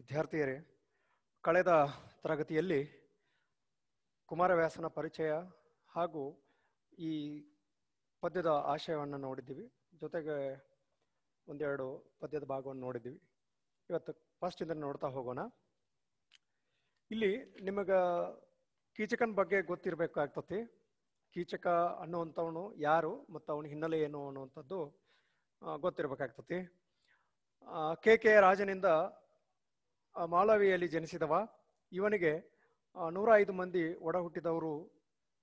ವಿದ್ಯಾರ್ಥಿಯರೇ, ಕಳೆದ ತರಗತಿಯಲ್ಲಿ ಕುಮಾರವ್ಯಾಸನ ಪರಿಚಯ ಹಾಗೂ ಈ ಪದ್ಯದ ಆಶಯವನ್ನು ನೋಡಿದ್ದೀವಿ. ಜೊತೆಗೆ ಒಂದೆರಡು ಪದ್ಯದ ಭಾಗವನ್ನು ನೋಡಿದ್ದೀವಿ. ಇವತ್ತು ಫಸ್ಟ್ ಇಂದ ನೋಡ್ತಾ ಹೋಗೋಣ. ಇಲ್ಲಿ ನಿಮಗೆ ಕೀಚಕನ ಬಗ್ಗೆ ಗೊತ್ತಿರಬೇಕಾಗ್ತತಿ. ಕೀಚಕ ಅನ್ನುವಂಥವನು ಯಾರು ಮತ್ತು ಅವನ ಹಿನ್ನೆಲೆ ಏನು ಅನ್ನುವಂಥದ್ದು ಗೊತ್ತಿರಬೇಕಾಗ್ತತಿ. ಕೆ ರಾಜನಿಂದ ಮಾಳವಿಯಲ್ಲಿ ಜನಿಸಿದವ. ಇವನಿಗೆ 105 ಮಂದಿ ಒಡ ಹುಟ್ಟಿದವರು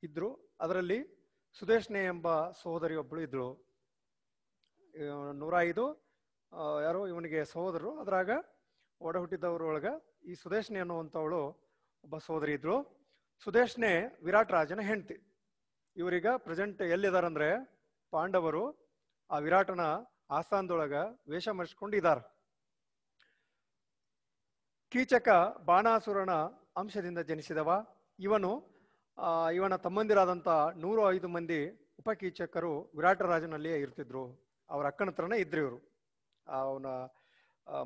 ಇದ್ರು. ಅದರಲ್ಲಿ ಸುದೇಶ್ನೆ ಎಂಬ ಸಹೋದರಿಯೊಬ್ಬಳು ಇದ್ಳು. 105 ಯಾರು ಇವನಿಗೆ ಸಹೋದರರು. ಅದ್ರಾಗ ಒಡ ಹುಟ್ಟಿದವರೊಳಗ ಈ ಸುದೇಶ್ನೆ ಅನ್ನುವಂಥವಳು ಒಬ್ಬ ಸಹೋದರಿ ಇದ್ಳು. ಸುದೇಶ್ನೆ ವಿರಾಟ್ ರಾಜನ ಹೆಂಡತಿ. ಇವರೀಗ ಪ್ರೆಸೆಂಟ್ ಎಲ್ಲಿದಾರಂದ್ರೆ ಪಾಂಡವರು ಆ ವಿರಾಟನ ಆಸ್ಥಾನದೊಳಗ ವೇಷ ಮರೆಸ್ಕೊಂಡಿದ್ದಾರೆ. ಕೀಚಕ ಬಾಣಾಸುರನ ಅಂಶದಿಂದ ಜನಿಸಿದವ. ಇವನ ತಮ್ಮಂದಿರಾದಂಥ 105 ಮಂದಿ ಉಪಕೀಚಕರು ವಿರಾಟ ರಾಜನಲ್ಲಿಯೇ ಇರ್ತಿದ್ರು. ಅವ್ರ ಅಕ್ಕನ ಹತ್ರನೇ ಇದ್ರು ಇವರು. ಅವನ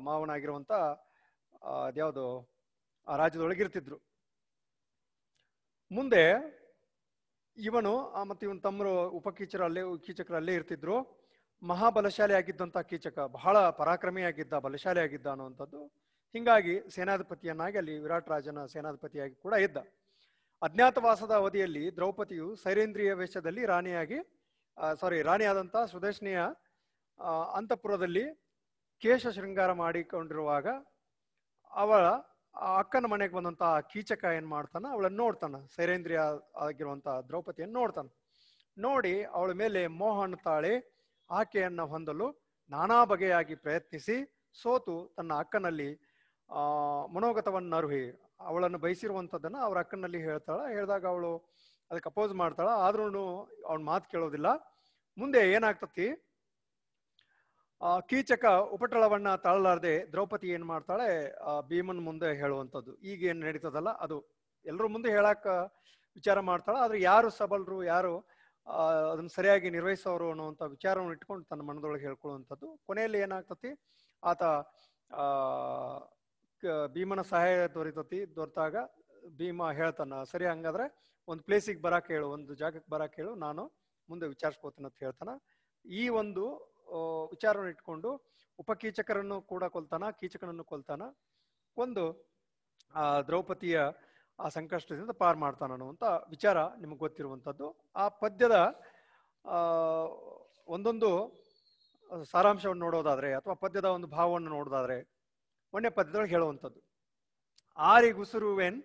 ಮಾವನಾಗಿರುವಂತ ಅದ್ಯಾವುದು ಆ ರಾಜ್ಯದೊಳಗೆ ಇರ್ತಿದ್ರು. ಮುಂದೆ ಇವನು ಮತ್ತು ಇವನ ತಮ್ಮರು ಕೀಚಕರು ಅಲ್ಲೇ ಇರ್ತಿದ್ರು. ಮಹಾಬಲಶಾಲಿ ಆಗಿದ್ದಂಥ ಕೀಚಕ, ಬಹಳ ಪರಾಕ್ರಮಿಯಾಗಿದ್ದ, ಬಲಶಾಲಿ ಆಗಿದ್ದ ಅನ್ನುವಂಥದ್ದು. ಹಿಂಗಾಗಿ ಸೇನಾಧಿಪತಿಯನ್ನಾಗಿ ಅಲ್ಲಿ ವಿರಾಟ್ ರಾಜನ ಸೇನಾಧಿಪತಿಯಾಗಿ ಕೂಡ ಇದ್ದ. ಅಜ್ಞಾತವಾಸದ ಅವಧಿಯಲ್ಲಿ ದ್ರೌಪದಿಯು ಸೈರೇಂದ್ರಿಯ ವೇಷದಲ್ಲಿ ರಾಣಿಯಾದಂಥ ಸುದೇಶ್ನೆಯ ಅಂತಃಪುರದಲ್ಲಿ ಕೇಶ ಶೃಂಗಾರ ಮಾಡಿಕೊಂಡಿರುವಾಗ ಅವಳ ಅಕ್ಕನ ಮನೆಗೆ ಬಂದಂತ ಕೀಚಕ ಏನ್ ಮಾಡ್ತಾನ, ಅವಳನ್ನ ನೋಡ್ತಾನ. ಸೈರೇಂದ್ರಿಯ ಆಗಿರುವಂತ ದ್ರೌಪದಿಯನ್ನು ನೋಡ್ತಾನ. ನೋಡಿ ಅವಳ ಮೇಲೆ ಮೋಹನ ತಾಳಿ ಆಕೆಯನ್ನ ಹೊಂದಲು ನಾನಾ ಬಗೆಯಾಗಿ ಪ್ರಯತ್ನಿಸಿ ಸೋತು ತನ್ನ ಅಕ್ಕನಲ್ಲಿ ಮನೋಗತವನ್ನರುಹಿ ಅವಳನ್ನು ಬಯಸಿರುವಂಥದ್ದನ್ನ ಅವ್ರ ಅಕ್ಕನಲ್ಲಿ ಹೇಳಿದಾಗ ಅವಳು ಅದಕ್ಕೆ ಅಪೋಸ್ ಮಾಡ್ತಾಳ. ಆದ್ರೂ ಅವನ ಮಾತು ಕೇಳೋದಿಲ್ಲ. ಮುಂದೆ ಏನಾಗ್ತತಿ, ಕೀಚಕ ಉಪಟಳವನ್ನ ತಾಳಲಾರದೆ ದ್ರೌಪದಿ ಏನ್ ಮಾಡ್ತಾಳೆ, ಭೀಮನ್ ಮುಂದೆ ಹೇಳುವಂಥದ್ದು. ಈಗ ಏನ್ ನಡೀತದಲ್ಲ ಅದು ಎಲ್ಲರೂ ಮುಂದೆ ಹೇಳಾಕ ವಿಚಾರ ಮಾಡ್ತಾಳ. ಆದ್ರೆ ಯಾರು ಸಬಲರು, ಯಾರು ಅದನ್ನ ಸರಿಯಾಗಿ ನಿರ್ವಹಿಸೋರು ಅನ್ನುವಂಥ ವಿಚಾರವನ್ನು ಇಟ್ಕೊಂಡು ತನ್ನ ಮನದೊಳಗೆ ಹೇಳ್ಕೊಳ್ಳುವಂಥದ್ದು. ಕೊನೆಯಲ್ಲಿ ಏನಾಗ್ತತಿ, ಆತ ಭೀಮನ ಸಹಾಯ ದೊರೆತಾಗ ಭೀಮ ಹೇಳ್ತಾನ, ಸರಿ ಹಂಗಾದ್ರೆ ಒಂದು ಪ್ಲೇಸಿಗೆ ಬರಾಕ್ ಹೇಳು, ಒಂದು ಜಾಗಕ್ಕೆ ಬರಾಕ್ ಹೇಳು, ನಾನು ಮುಂದೆ ವಿಚಾರಿಸ್ಕೋತೀನಿ ಅಂತ ಹೇಳ್ತಾನ. ಈ ಒಂದು ವಿಚಾರವನ್ನು ಇಟ್ಕೊಂಡು ಉಪಕೀಚಕರನ್ನು ಕೂಡ ಕೊಲ್ತಾನ, ಕೀಚಕನನ್ನು ಕೊಲ್ತಾನ. ಕೊಂದು ದ್ರೌಪದಿಯ ಆ ಸಂಕಷ್ಟದಿಂದ ಪಾರ್ ಮಾಡ್ತಾನ ಅನ್ನುವಂಥ ವಿಚಾರ ನಿಮಗೆ ಗೊತ್ತಿರುವಂಥದ್ದು. ಆ ಪದ್ಯದ ಒಂದೊಂದು ಸಾರಾಂಶವನ್ನು ನೋಡೋದಾದ್ರೆ ಅಥವಾ ಪದ್ಯದ ಒಂದು ಭಾವವನ್ನು ನೋಡೋದಾದ್ರೆ ಒಂದೇ ಪದ್ಯದೊಳಗೆ ಹೇಳುವಂಥದ್ದು. ಆರಿಗುಸುರುವೆನ್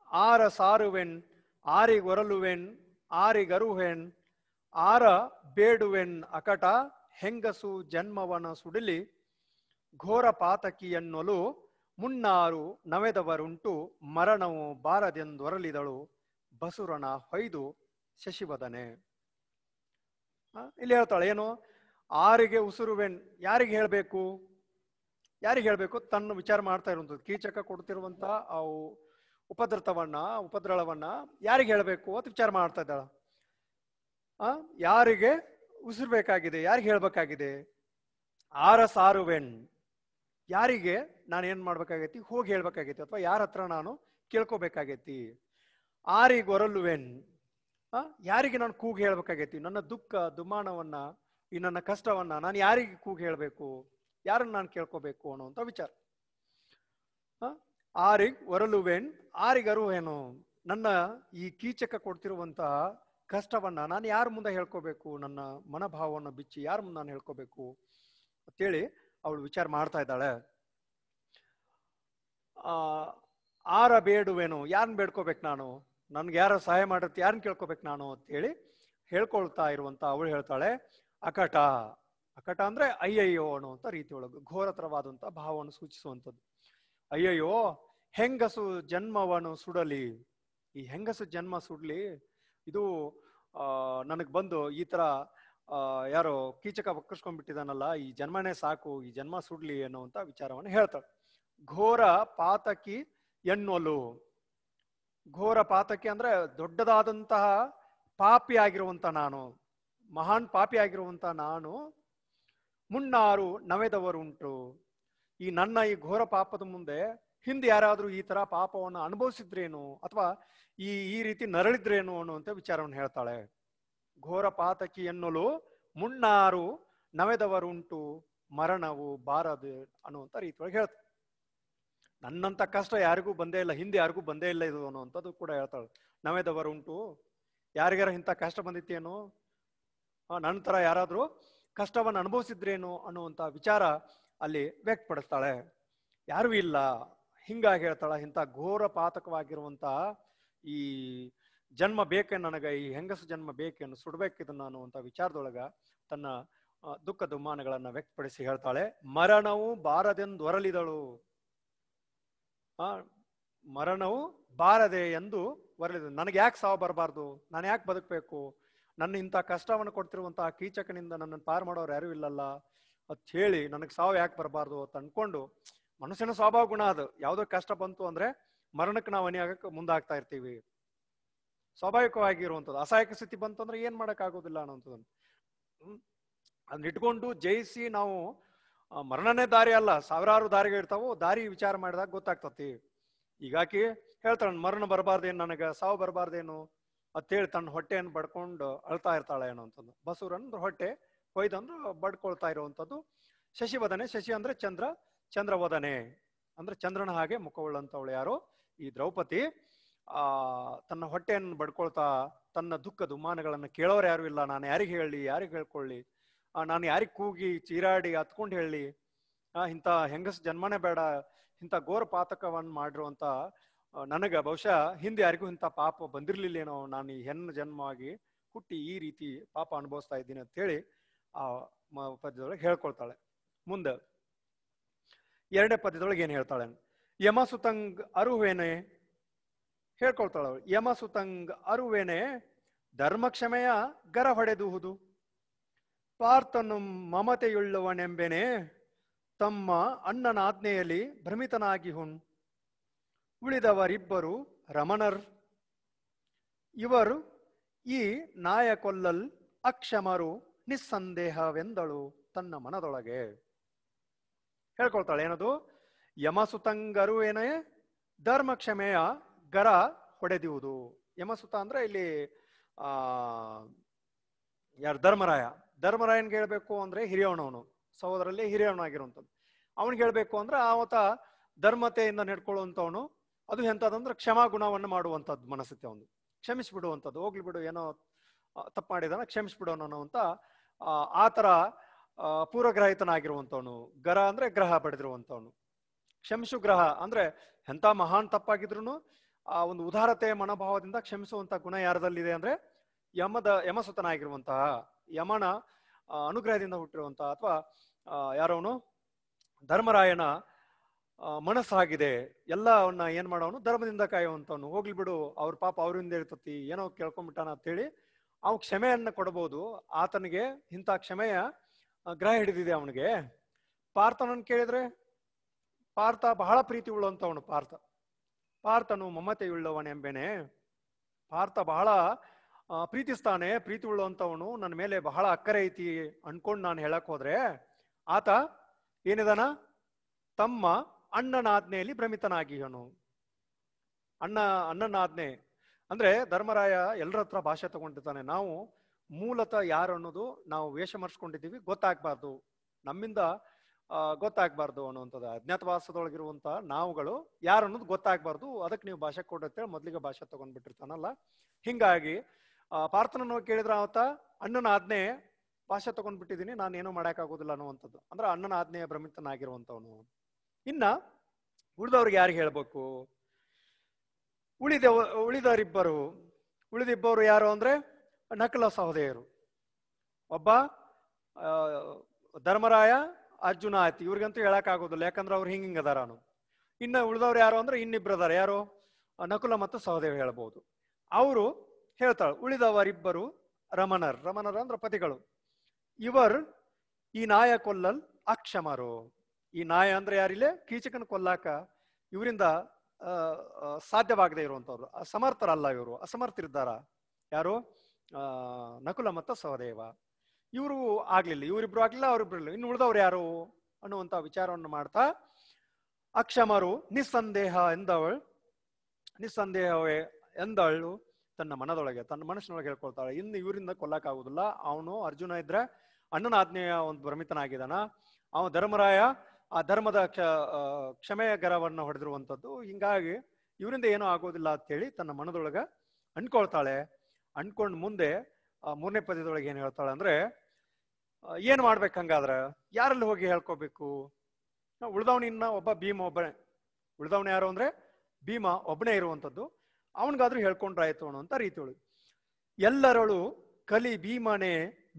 ಆರ ಸಾರುವೆನ್ ಆರಿಗೊರಲುವೆನ್ ಆರಿಗರುವೆನ್ ಆರ ಬೇಡುವೆನ್ ಅಕಟ ಹೆಂಗಸು ಜನ್ಮವನ ಸುಡಿಲಿ ಘೋರ ಪಾತಕಿಯನ್ನೊಲು ಮುನ್ನಾರು ನವೆದವರುಂಟು ಮರಣವು ಬಾರದೆಂದೊರಲಿದಳು ಬಸುರನ ಹೊಯ್ದು ಶಶಿವದನೆ. ಇಲ್ಲಿ ಹೇಳ್ತಾಳೆ ಏನು, ಆರಿಗೆ ಉಸುರುವೆನ್, ಯಾರಿಗೆ ಹೇಳ್ಬೇಕು ತನ್ನ ವಿಚಾರ ಮಾಡ್ತಾ ಇರುವಂಥದ್ದು. ಕೀಚಕ ಕೊಡ್ತಿರುವಂತ ಆ ಉಪದ್ರವನ್ನ ಯಾರಿಗೆ ಹೇಳ್ಬೇಕು ಅಂತ ವಿಚಾರ ಮಾಡ್ತಾ ಇದ್ದಾಳ. ಯಾರಿಗೆ ಉಸಿರ್ಬೇಕಾಗಿದೆ, ಯಾರಿಗೆ ಹೇಳ್ಬೇಕಾಗಿದೆ. ಆರ ಸಾರುವೆನ್, ಯಾರಿಗೆ ನಾನು ಏನ್ ಮಾಡ್ಬೇಕಾಗೈತಿ, ಹೋಗಿ ಹೇಳ್ಬೇಕಾಗೈತಿ ಅಥವಾ ಯಾರ ಹತ್ರ ನಾನು ಕೇಳ್ಕೋಬೇಕಾಗೈತಿ. ಆರಿಗೊರಲುವೆನ್, ಯಾರಿಗೆ ನಾನು ಕೂಗಿ ಹೇಳ್ಬೇಕಾಗೈತಿ. ನನ್ನ ದುಃಖ ದುಮ್ಮಾನವನ್ನ, ಈ ನನ್ನ ಕಷ್ಟವನ್ನ ನಾನು ಯಾರಿಗೆ ಕೂಗಿ ಹೇಳ್ಬೇಕು, ಯಾರನ್ನ ನಾನು ಕೇಳ್ಕೋಬೇಕು ಅನ್ನುವಂಥ ವಿಚಾರ. ಆರಿಗ್ ಒರಲುವೆನ್ ಆರಿಗರುವೇನು, ನನ್ನ ಈ ಕೀಚಕ ಕೊಡ್ತಿರುವಂತಹ ಕಷ್ಟವನ್ನ ನಾನು ಯಾರ ಮುಂದೆ ಹೇಳ್ಕೋಬೇಕು, ನನ್ನ ಮನೋಭಾವವನ್ನು ಬಿಚ್ಚಿ ಯಾರ ಮುಂದೆ ನಾನು ಹೇಳ್ಕೋಬೇಕು ಅಂತೇಳಿ ಅವಳು ವಿಚಾರ ಮಾಡ್ತಾ ಇದ್ದಾಳೆ. ಆರ ಬೇಡುವೇನು, ಯಾರನ್ನ ಬೇಡ್ಕೋಬೇಕು ನಾನು, ನನ್ಗೆ ಯಾರ ಸಹಾಯ ಮಾಡಿರ್ತಿ ಯಾರನ್ನ ಕೇಳ್ಕೋಬೇಕು ನಾನು ಅಂತೇಳಿ ಹೇಳ್ಕೊಳ್ತಾ ಇರುವಂತ ಅವಳು ಹೇಳ್ತಾಳೆ ಅಕಟ. ಅಕಟ ಅಂದ್ರೆ ಅಯ್ಯಯ್ಯೋ ಅನ್ನುವಂಥ ರೀತಿಯೊಳಗೆ ಘೋರತರವಾದಂತ ಭಾವವನ್ನು ಸೂಚಿಸುವಂಥದ್ದು. ಅಯ್ಯಯ್ಯೋ ಹೆಂಗಸು ಜನ್ಮವನ್ನು ಸುಡಲಿ, ಈ ಹೆಂಗಸು ಜನ್ಮ ಸುಡ್ಲಿ, ಇದು ನನಗ್ ಬಂದು ಈ ತರ ಯಾರೋ ಕೀಚಕ ಒಕ್ಕರ್ಸ್ಕೊಂಡ್ಬಿಟ್ಟಿದಾನಲ್ಲ, ಈ ಜನ್ಮನೇ ಸಾಕು, ಈ ಜನ್ಮ ಸುಡ್ಲಿ ಅನ್ನುವಂಥ ವಿಚಾರವನ್ನು ಹೇಳ್ತಾಳೆ. ಘೋರ ಪಾತಕಿ ಎನ್ನೋಲು, ಘೋರ ಪಾತಕಿ ಅಂದ್ರೆ ದೊಡ್ಡದಾದಂತಹ ಪಾಪಿ ಆಗಿರುವಂತ ನಾನು, ಮಹಾನ್ ಪಾಪಿ ಆಗಿರುವಂತ ನಾನು, ಮುನ್ನಾರು ನವೆದವರುಂಟು, ಈ ನನ್ನ ಈ ಘೋರ ಪಾಪದ ಮುಂದೆ ಹಿಂದೆ ಯಾರಾದ್ರೂ ಈ ತರ ಪಾಪವನ್ನು ಅನುಭವಿಸಿದ್ರೇನು ಅಥವಾ ಈ ರೀತಿ ನರಳಿದ್ರೇನು ಅನ್ನುವಂಥ ವಿಚಾರವನ್ನು ಹೇಳ್ತಾಳೆ. ಘೋರ ಪಾತಕಿ ಎನ್ನಲು ಮುನ್ನಾರು ನವೆದವರುಂಟು ಮರಣವು ಬಾರದು ಅನ್ನುವಂಥ ರೀತಿಯೊಳಗೆ ಹೇಳ್ತಾಳೆ. ನನ್ನಂತ ಕಷ್ಟ ಯಾರಿಗೂ ಬಂದೇ ಇಲ್ಲ, ಹಿಂದೆ ಯಾರಿಗೂ ಬಂದೇ ಇಲ್ಲ ಇದು ಅನ್ನುವಂಥದ್ದು ಕೂಡ ಹೇಳ್ತಾಳೆ. ನವೆದವರುಂಟು, ಯಾರಿಗಾರ ಇಂಥ ಕಷ್ಟ ಬಂದಿತ್ತೇನು, ನಂತರ ಯಾರಾದ್ರೂ ಕಷ್ಟವನ್ನು ಅನುಭವಿಸಿದ್ರೇನು ಅನ್ನುವಂಥ ವಿಚಾರ ಅಲ್ಲಿ ವ್ಯಕ್ತಪಡಿಸ್ತಾಳೆ. ಯಾರೂ ಇಲ್ಲ, ಹಿಂಗಾಗಿ ಹೇಳ್ತಾಳ ಇಂಥ ಘೋರ ಪಾತಕವಾಗಿರುವಂತ ಈ ಜನ್ಮ ಬೇಕೆ ನನಗ, ಈ ಹೆಂಗಸು ಜನ್ಮ ಬೇಕೇನು, ಸುಡ್ಬೇಕಿದನ್ನ ಅನ್ನುವಂಥ ವಿಚಾರದೊಳಗ ತನ್ನ ದುಃಖ ದುಮ್ಮಾನಗಳನ್ನ ವ್ಯಕ್ತಪಡಿಸಿ ಹೇಳ್ತಾಳೆ. ಮರಣವು ಬಾರದೆಂದು ಹೊರಲಿದಳು. ಮರಣವು ಬಾರದೆ ಎಂದು ಹೊರಲಿದಳು. ನನಗೆ ಯಾಕೆ ಸಾವು ಬರಬಾರ್ದು, ನಾನು ಯಾಕೆ ಬದುಕಬೇಕು, ನನ್ನ ಇಂಥ ಕಷ್ಟವನ್ನು ಕೊಡ್ತಿರುವಂತಹ ಕೀಚಕನಿಂದ ನನ್ನನ್ನು ಪಾರು ಮಾಡೋರು ಯಾರು ಇಲ್ಲಲ್ಲ ಅಂತ ಹೇಳಿ ನನಗೆ ಸಾವು ಯಾಕೆ ಬರಬಾರ್ದು ಅಂತ ಅನ್ಕೊಂಡು, ಮನುಷ್ಯನ ಸ್ವಭಾವ ಗುಣ ಅದು, ಯಾವುದೋ ಕಷ್ಟ ಬಂತು ಅಂದ್ರೆ ಮರಣಕ್ಕೆ ನಾವು ಅಣಿಯಾಗಕ್ಕೆ ಮುಂದಾಗ್ತಾ ಇರ್ತೀವಿ. ಸ್ವಾಭಾವಿಕವಾಗಿರುವಂಥದ್ದು. ಅಸಹಾಯಕ ಸ್ಥಿತಿ ಬಂತು ಅಂದ್ರೆ ಏನ್ ಮಾಡಕ್ ಆಗೋದಿಲ್ಲ ಅನ್ನೋಂಥದ್ದನ್ನು ಅದನ್ನ ಇಟ್ಕೊಂಡು ಜಯಿಸಿ ನಾವು ಮರಣನೇ ದಾರಿ ಅಲ್ಲ, ಸಾವಿರಾರು ದಾರಿಗಳಿರ್ತಾವು, ದಾರಿ ವಿಚಾರ ಮಾಡಿದಾಗ ಗೊತ್ತಾಗ್ತತಿ. ಈಗಾಕಿ ಹೇಳ್ತಾಳೆ ಮರಣ ಬರಬಾರ್ದೇನು, ನನಗ ಸಾವು ಬರಬಾರ್ದೇನು ಅಂತೇಳಿ ತನ್ನ ಹೊಟ್ಟೆಯನ್ನು ಬಡ್ಕೊಂಡು ಅಳ್ತಾ ಇರ್ತಾಳೆ ಅನ್ನೋಂಥದ್ದು. ಬಸೂರನ್ ಹೊಟ್ಟೆ ಹೊಯ್ದಂದ್ರೆ ಬಡ್ಕೊಳ್ತಾ ಇರುವಂಥದ್ದು. ಶಶಿವದನೆ, ಶಶಿ ಅಂದ್ರೆ ಚಂದ್ರ, ಚಂದ್ರವದನೆ ಅಂದ್ರೆ ಚಂದ್ರನ ಹಾಗೆ ಮುಖವುಳ್ಳಂತವಳು ಯಾರು ಈ ದ್ರೌಪದಿ. ತನ್ನ ಹೊಟ್ಟೆಯನ್ನು ಬಡ್ಕೊಳ್ತಾ ತನ್ನ ದುಃಖ ದುಮ್ಮಾನಗಳನ್ನು ಕೇಳೋರು ಯಾರು ಇಲ್ಲ, ನಾನು ಯಾರಿಗೆ ಹೇಳಿ, ಯಾರಿಗೆ ಹೇಳ್ಕೊಳ್ಳಿ, ನಾನು ಯಾರಿಗೆ ಕೂಗಿ ಚೀರಾಡಿ ಹತ್ಕೊಂಡು ಹೇಳಿ, ಇಂಥ ಹೆಂಗಸ್ ಜನ್ಮನೇ ಬೇಡ, ಇಂಥ ಘೋರ ಪಾತಕವನ್ನು ಮಾಡಿರುವಂತ ನನಗ ಬಹುಶಃ ಹಿಂದೆ ಯಾರಿಗೂ ಇಂಥ ಪಾಪ ಬಂದಿರ್ಲಿಲ್ಲೇನೋ, ನಾನು ಈ ಹೆಣ್ಣು ಜನ್ಮವಾಗಿ ಹುಟ್ಟಿ ಈ ರೀತಿ ಪಾಪ ಅನುಭವಿಸ್ತಾ ಇದ್ದೀನಿ ಅಂತ ಹೇಳಿ ಆ ಪದ್ಯದೊಳಗೆ ಹೇಳ್ಕೊಳ್ತಾಳೆ. ಮುಂದೆ ಎರಡನೇ ಪದ್ಯದೊಳಗೆ ಏನ್ ಹೇಳ್ತಾಳೆ, ಯಮಸುತಂಗ್ ಅರುವೇನೆ ಹೇಳ್ಕೊಳ್ತಾಳ. ಯಮಸುತಂಗ್ ಅರುವೇನೆ ಧರ್ಮಕ್ಷಮೆಯ ಗರ ಹೊಡೆದುವುದು, ಪಾರ್ಥನು ಮಮತೆಯುಳ್ಳವನೆಂಬೆನೆ ತಮ್ಮ ಅಣ್ಣನ ಆಜ್ಞೆಯಲ್ಲಿ ಭ್ರಮಿತನಾಗಿ ಹುಣ್. ಉಳಿದವರಿಬ್ಬರು ರಮಣರ್, ಇವರು ಈ ನಾಯ ಕೊಲ್ಲಲ್ ಅಕ್ಷಮರು ನಿಸ್ಸಂದೇಹವೆಂದಳು ತನ್ನ ಮನದೊಳಗೆ. ಹೇಳ್ಕೊಳ್ತಾಳೆ ಏನದು, ಯಮಸುತಂಗರು ಏನೇ ಧರ್ಮಕ್ಷಮೆಯ ಗರ ಹೊಡೆದಿರುವುದು. ಯಮಸುತ ಅಂದ್ರೆ ಇಲ್ಲಿ ಯಾರು ಧರ್ಮರಾಯ. ಧರ್ಮರಾಯನ್ಗೆ ಹೇಳ್ಬೇಕು ಅಂದ್ರೆ ಹಿರಿಯವನವನು, ಸಹೋದರಲ್ಲಿ ಹಿರಿಯವನಾಗಿರುವಂಥದ್ದು. ಅವನಿಗೆ ಹೇಳ್ಬೇಕು ಅಂದ್ರೆ ಆವತ್ತ ಧರ್ಮತೆಯಿಂದ ನಡ್ಕೊಳ್ಳುವಂಥವನು. ಅದು ಎಂಥದಂದ್ರೆ ಕ್ಷಮಾ ಗುಣವನ್ನು ಮಾಡುವಂಥದ್ದು ಮನಸ್ಥಿತಿ, ಅವನು ಕ್ಷಮಿಸ್ಬಿಡುವಂಥದ್ದು. ಹೋಗ್ಲಿ ಬಿಡು, ಏನೋ ತಪ್ಪು ಮಾಡಿದಾನ ಕ್ಷಮಿಸ್ಬಿಡೋಣ ಅನ್ನೋವಂಥ ಆ ಥರ ಪೂರ್ವಗ್ರಹಿತನಾಗಿರುವಂಥವನು. ಗರ ಅಂದ್ರೆ ಗ್ರಹ ಪಡೆದಿರುವಂಥವನು. ಕ್ಷಮಿಸು ಗ್ರಹ ಅಂದ್ರೆ ಎಂಥ ಮಹಾನ್ ತಪ್ಪಾಗಿದ್ರು ಆ ಒಂದು ಉದಾರತೆ ಮನೋಭಾವದಿಂದ ಕ್ಷಮಿಸುವಂತ ಗುಣ ಯಾರದಲ್ಲಿದೆ ಅಂದ್ರೆ ಯಮಸುತನಾಗಿರುವಂತಹ ಯಮನ ಅನುಗ್ರಹದಿಂದ ಹುಟ್ಟಿರುವಂತಹ ಅಥವಾ ಯಾರವನು ಧರ್ಮರಾಯನ ಮನಸ್ಸಾಗಿದೆ. ಎಲ್ಲವನ್ನ ಏನ್ ಮಾಡೋನು ಧರ್ಮದಿಂದ ಕಾಯುವಂತವನು. ಹೋಗ್ಲಿ ಬಿಡು, ಅವ್ರ ಪಾಪ ಅವ್ರಿಂದ ಇರ್ತತಿ, ಏನೋ ಕೇಳ್ಕೊಂಡ್ಬಿಟ್ಟಾನ ಅಂತ ಹೇಳಿ ಅವ್ನು ಕ್ಷಮೆಯನ್ನ ಕೊಡಬಹುದು. ಆತನಿಗೆ ಇಂಥ ಕ್ಷಮೆಯ ಗ್ರಹ ಹಿಡಿದಿದೆ ಅವನಿಗೆ. ಪಾರ್ಥನನ್ನು ಕೇಳಿದ್ರೆ ಪಾರ್ಥ ಬಹಳ ಪ್ರೀತಿ ಉಳ್ಳಂತವನು. ಪಾರ್ಥನು ಮಮತೆಯುಳ್ಳವನೆಂಬೆನೆ. ಪಾರ್ಥ ಬಹಳ ಪ್ರೀತಿಸ್ತಾನೆ, ಪ್ರೀತಿ ಉಳ್ಳಂತವನು, ನನ್ನ ಮೇಲೆ ಬಹಳ ಅಕ್ಕರೆ ಐತಿ ಅನ್ಕೊಂಡು ನಾನು ಹೇಳಕ್ ಹೋದ್ರೆ ಆತ ಏನಿದಾನ, ತಮ್ಮ ಅಣ್ಣನ ಆಜ್ಞೆಯಲ್ಲಿ ಭ್ರಮಿತನಾಗಿಯನು. ಅಣ್ಣನ ಆಜ್ಞೆ ಅಂದ್ರೆ ಧರ್ಮರಾಯ ಎಲ್ಲರ ಹತ್ರ ಭಾಷೆ ತಗೊಂಡಿರ್ತಾನೆ. ನಾವು ಮೂಲತಃ ಯಾರು ಅನ್ನೋದು ನಾವು ವೇಷ ಮರ್ಸ್ಕೊಂಡಿದ್ದೀವಿ, ಗೊತ್ತಾಗ್ಬಾರ್ದು, ನಮ್ಮಿಂದ ಗೊತ್ತಾಗ್ಬಾರ್ದು ಅನ್ನುವಂಥದ್ದು. ಅಜ್ಞಾತವಾಸದೊಳಗಿರುವಂತ ನಾವುಗಳು ಯಾರು ಅನ್ನೋದು ಗೊತ್ತಾಗ್ಬಾರ್ದು, ಅದಕ್ಕೆ ನೀವು ಭಾಷೆ ಕೊಡತ್ತೇಳಿ ಮೊದ್ಲಿಗೆ ಭಾಷೆ ತಗೊಂಡ್ಬಿಟ್ಟಿರ್ತಾನಲ್ಲ. ಹಿಂಗಾಗಿ ಪಾರ್ಥನನ್ನು ಕೇಳಿದ್ರ ಆತ ಅಣ್ಣನ ಆಜ್ಞೆ ಭಾಷೆ ತಗೊಂಡ್ಬಿಟ್ಟಿದ್ದೀನಿ, ನಾನು ಏನೂ ಮಾಡಕ್ಕಾಗೋದಿಲ್ಲ ಅನ್ನುವಂಥದ್ದು. ಅಂದ್ರೆ ಅಣ್ಣನ ಆಜ್ಞೆಯ ಭ್ರಮಿತನಾಗಿರುವಂಥವನು. ಇನ್ನ ಉಳಿದವ್ರಿಗೆ ಯಾರಿಗೆ ಹೇಳ್ಬೇಕು? ಉಳಿದಿಬ್ಬರು ಯಾರು ಅಂದ್ರೆ ನಕಲ ಸಹೋದಯರು. ಒಬ್ಬ ಧರ್ಮರಾಯ, ಅರ್ಜುನ ಆಯ್ತು, ಇವ್ರಿಗಂತೂ ಹೇಳಕ್ ಆಗೋದಿಲ್ಲ, ಯಾಕಂದ್ರೆ ಅವ್ರು ಹಿಂಗ ಅದಾರ. ಇನ್ನು ಉಳಿದವ್ರು ಯಾರು ಅಂದ್ರೆ ಇನ್ನಿಬ್ರು ಅದಾರ. ಯಾರು? ನಕುಲ ಮತ್ತು ಸಹೋದಯ ಹೇಳ್ಬೋದು. ಅವರು ಹೇಳ್ತಾಳೆ, ಉಳಿದವರಿಬ್ಬರು ರಮಣರ್ ಅಂದ್ರೆ ಪತಿಗಳು. ಇವರು ಈ ನಾಯ ಕೊಲ್ಲಲ್ ಅಕ್ಷಮರು. ಈ ನಾಯ ಅಂದ್ರೆ ಯಾರಿಲ್ಲ, ಕೀಚಕನ ಕೊಲ್ಲಾಕ ಇವರಿಂದ ಸಾಧ್ಯವಾಗದೆ ಇರುವಂತವ್ರು, ಅಸಮರ್ಥರಲ್ಲ. ಇವರು ಅಸಮರ್ಥರಿದ್ದಾರ. ಯಾರು? ನಕುಲ ಮತ್ತು ಸಹದೇವ. ಇವರು ಆಗ್ಲಿಲ್ಲ, ಇವರಿಬ್ರು ಆಗ್ಲಿಲ್ಲ, ಅವರಿಬ್ರು ಇಲ್ಲ. ಇನ್ನು ಉಳಿದವ್ರು ಯಾರು ಅನ್ನುವಂತ ವಿಚಾರವನ್ನು ಮಾಡ್ತಾ ಅಕ್ಷಮರು ನಿಸ್ಸಂದೇಹವೇ ಎಂದಳು ತನ್ನ ಮನಸ್ಸಿನೊಳಗೆ ಹೇಳ್ಕೊಳ್ತಾಳೆ. ಇನ್ನು ಇವರಿಂದ ಕೊಲ್ಲಕ್ಕಾಗುದಿಲ್ಲ. ಅವನು ಅರ್ಜುನ ಇದ್ರೆ ಅಣ್ಣನ ಆಜ್ಞೆಯ ಒಂದು ಭ್ರಮಿತನಾಗಿದ್ದಾನ. ಅವನು ಧರ್ಮರಾಯ ಆ ಧರ್ಮದ ಕ್ಷಮೆಯ ಗರವನ್ನು ಹೊಡೆದಿರುವಂಥದ್ದು. ಹಿಂಗಾಗಿ ಇವರಿಂದ ಏನೂ ಆಗೋದಿಲ್ಲ ಅಂತೇಳಿ ತನ್ನ ಮನದೊಳಗ ಅನ್ಕೊಳ್ತಾಳೆ. ಅನ್ಕೊಂಡ್ ಮುಂದೆ 3ನೇ ಪದ್ಯದೊಳಗೆ ಏನ್ ಹೇಳ್ತಾಳೆ ಅಂದ್ರೆ, ಏನ್ ಮಾಡ್ಬೇಕು ಹಂಗಾದ್ರೆ, ಯಾರಲ್ಲಿ ಹೋಗಿ ಹೇಳ್ಕೋಬೇಕು? ಉಳ್ದವನಿನ್ನ ಒಬ್ಬ ಭೀಮ ಒಬ್ಬನೇ. ಉಳ್ದವನ ಯಾರು ಅಂದ್ರೆ ಭೀಮ ಒಬ್ಬನೇ ಇರುವಂಥದ್ದು. ಅವನಿಗಾದ್ರೂ ಹೇಳ್ಕೊಂಡ್ರಾಯ್ತು ಅನ್ನುವಂತ ರೀತಿಯೊಳಗೆ ಎಲ್ಲರಳು ಕಲಿ ಭೀಮನೇ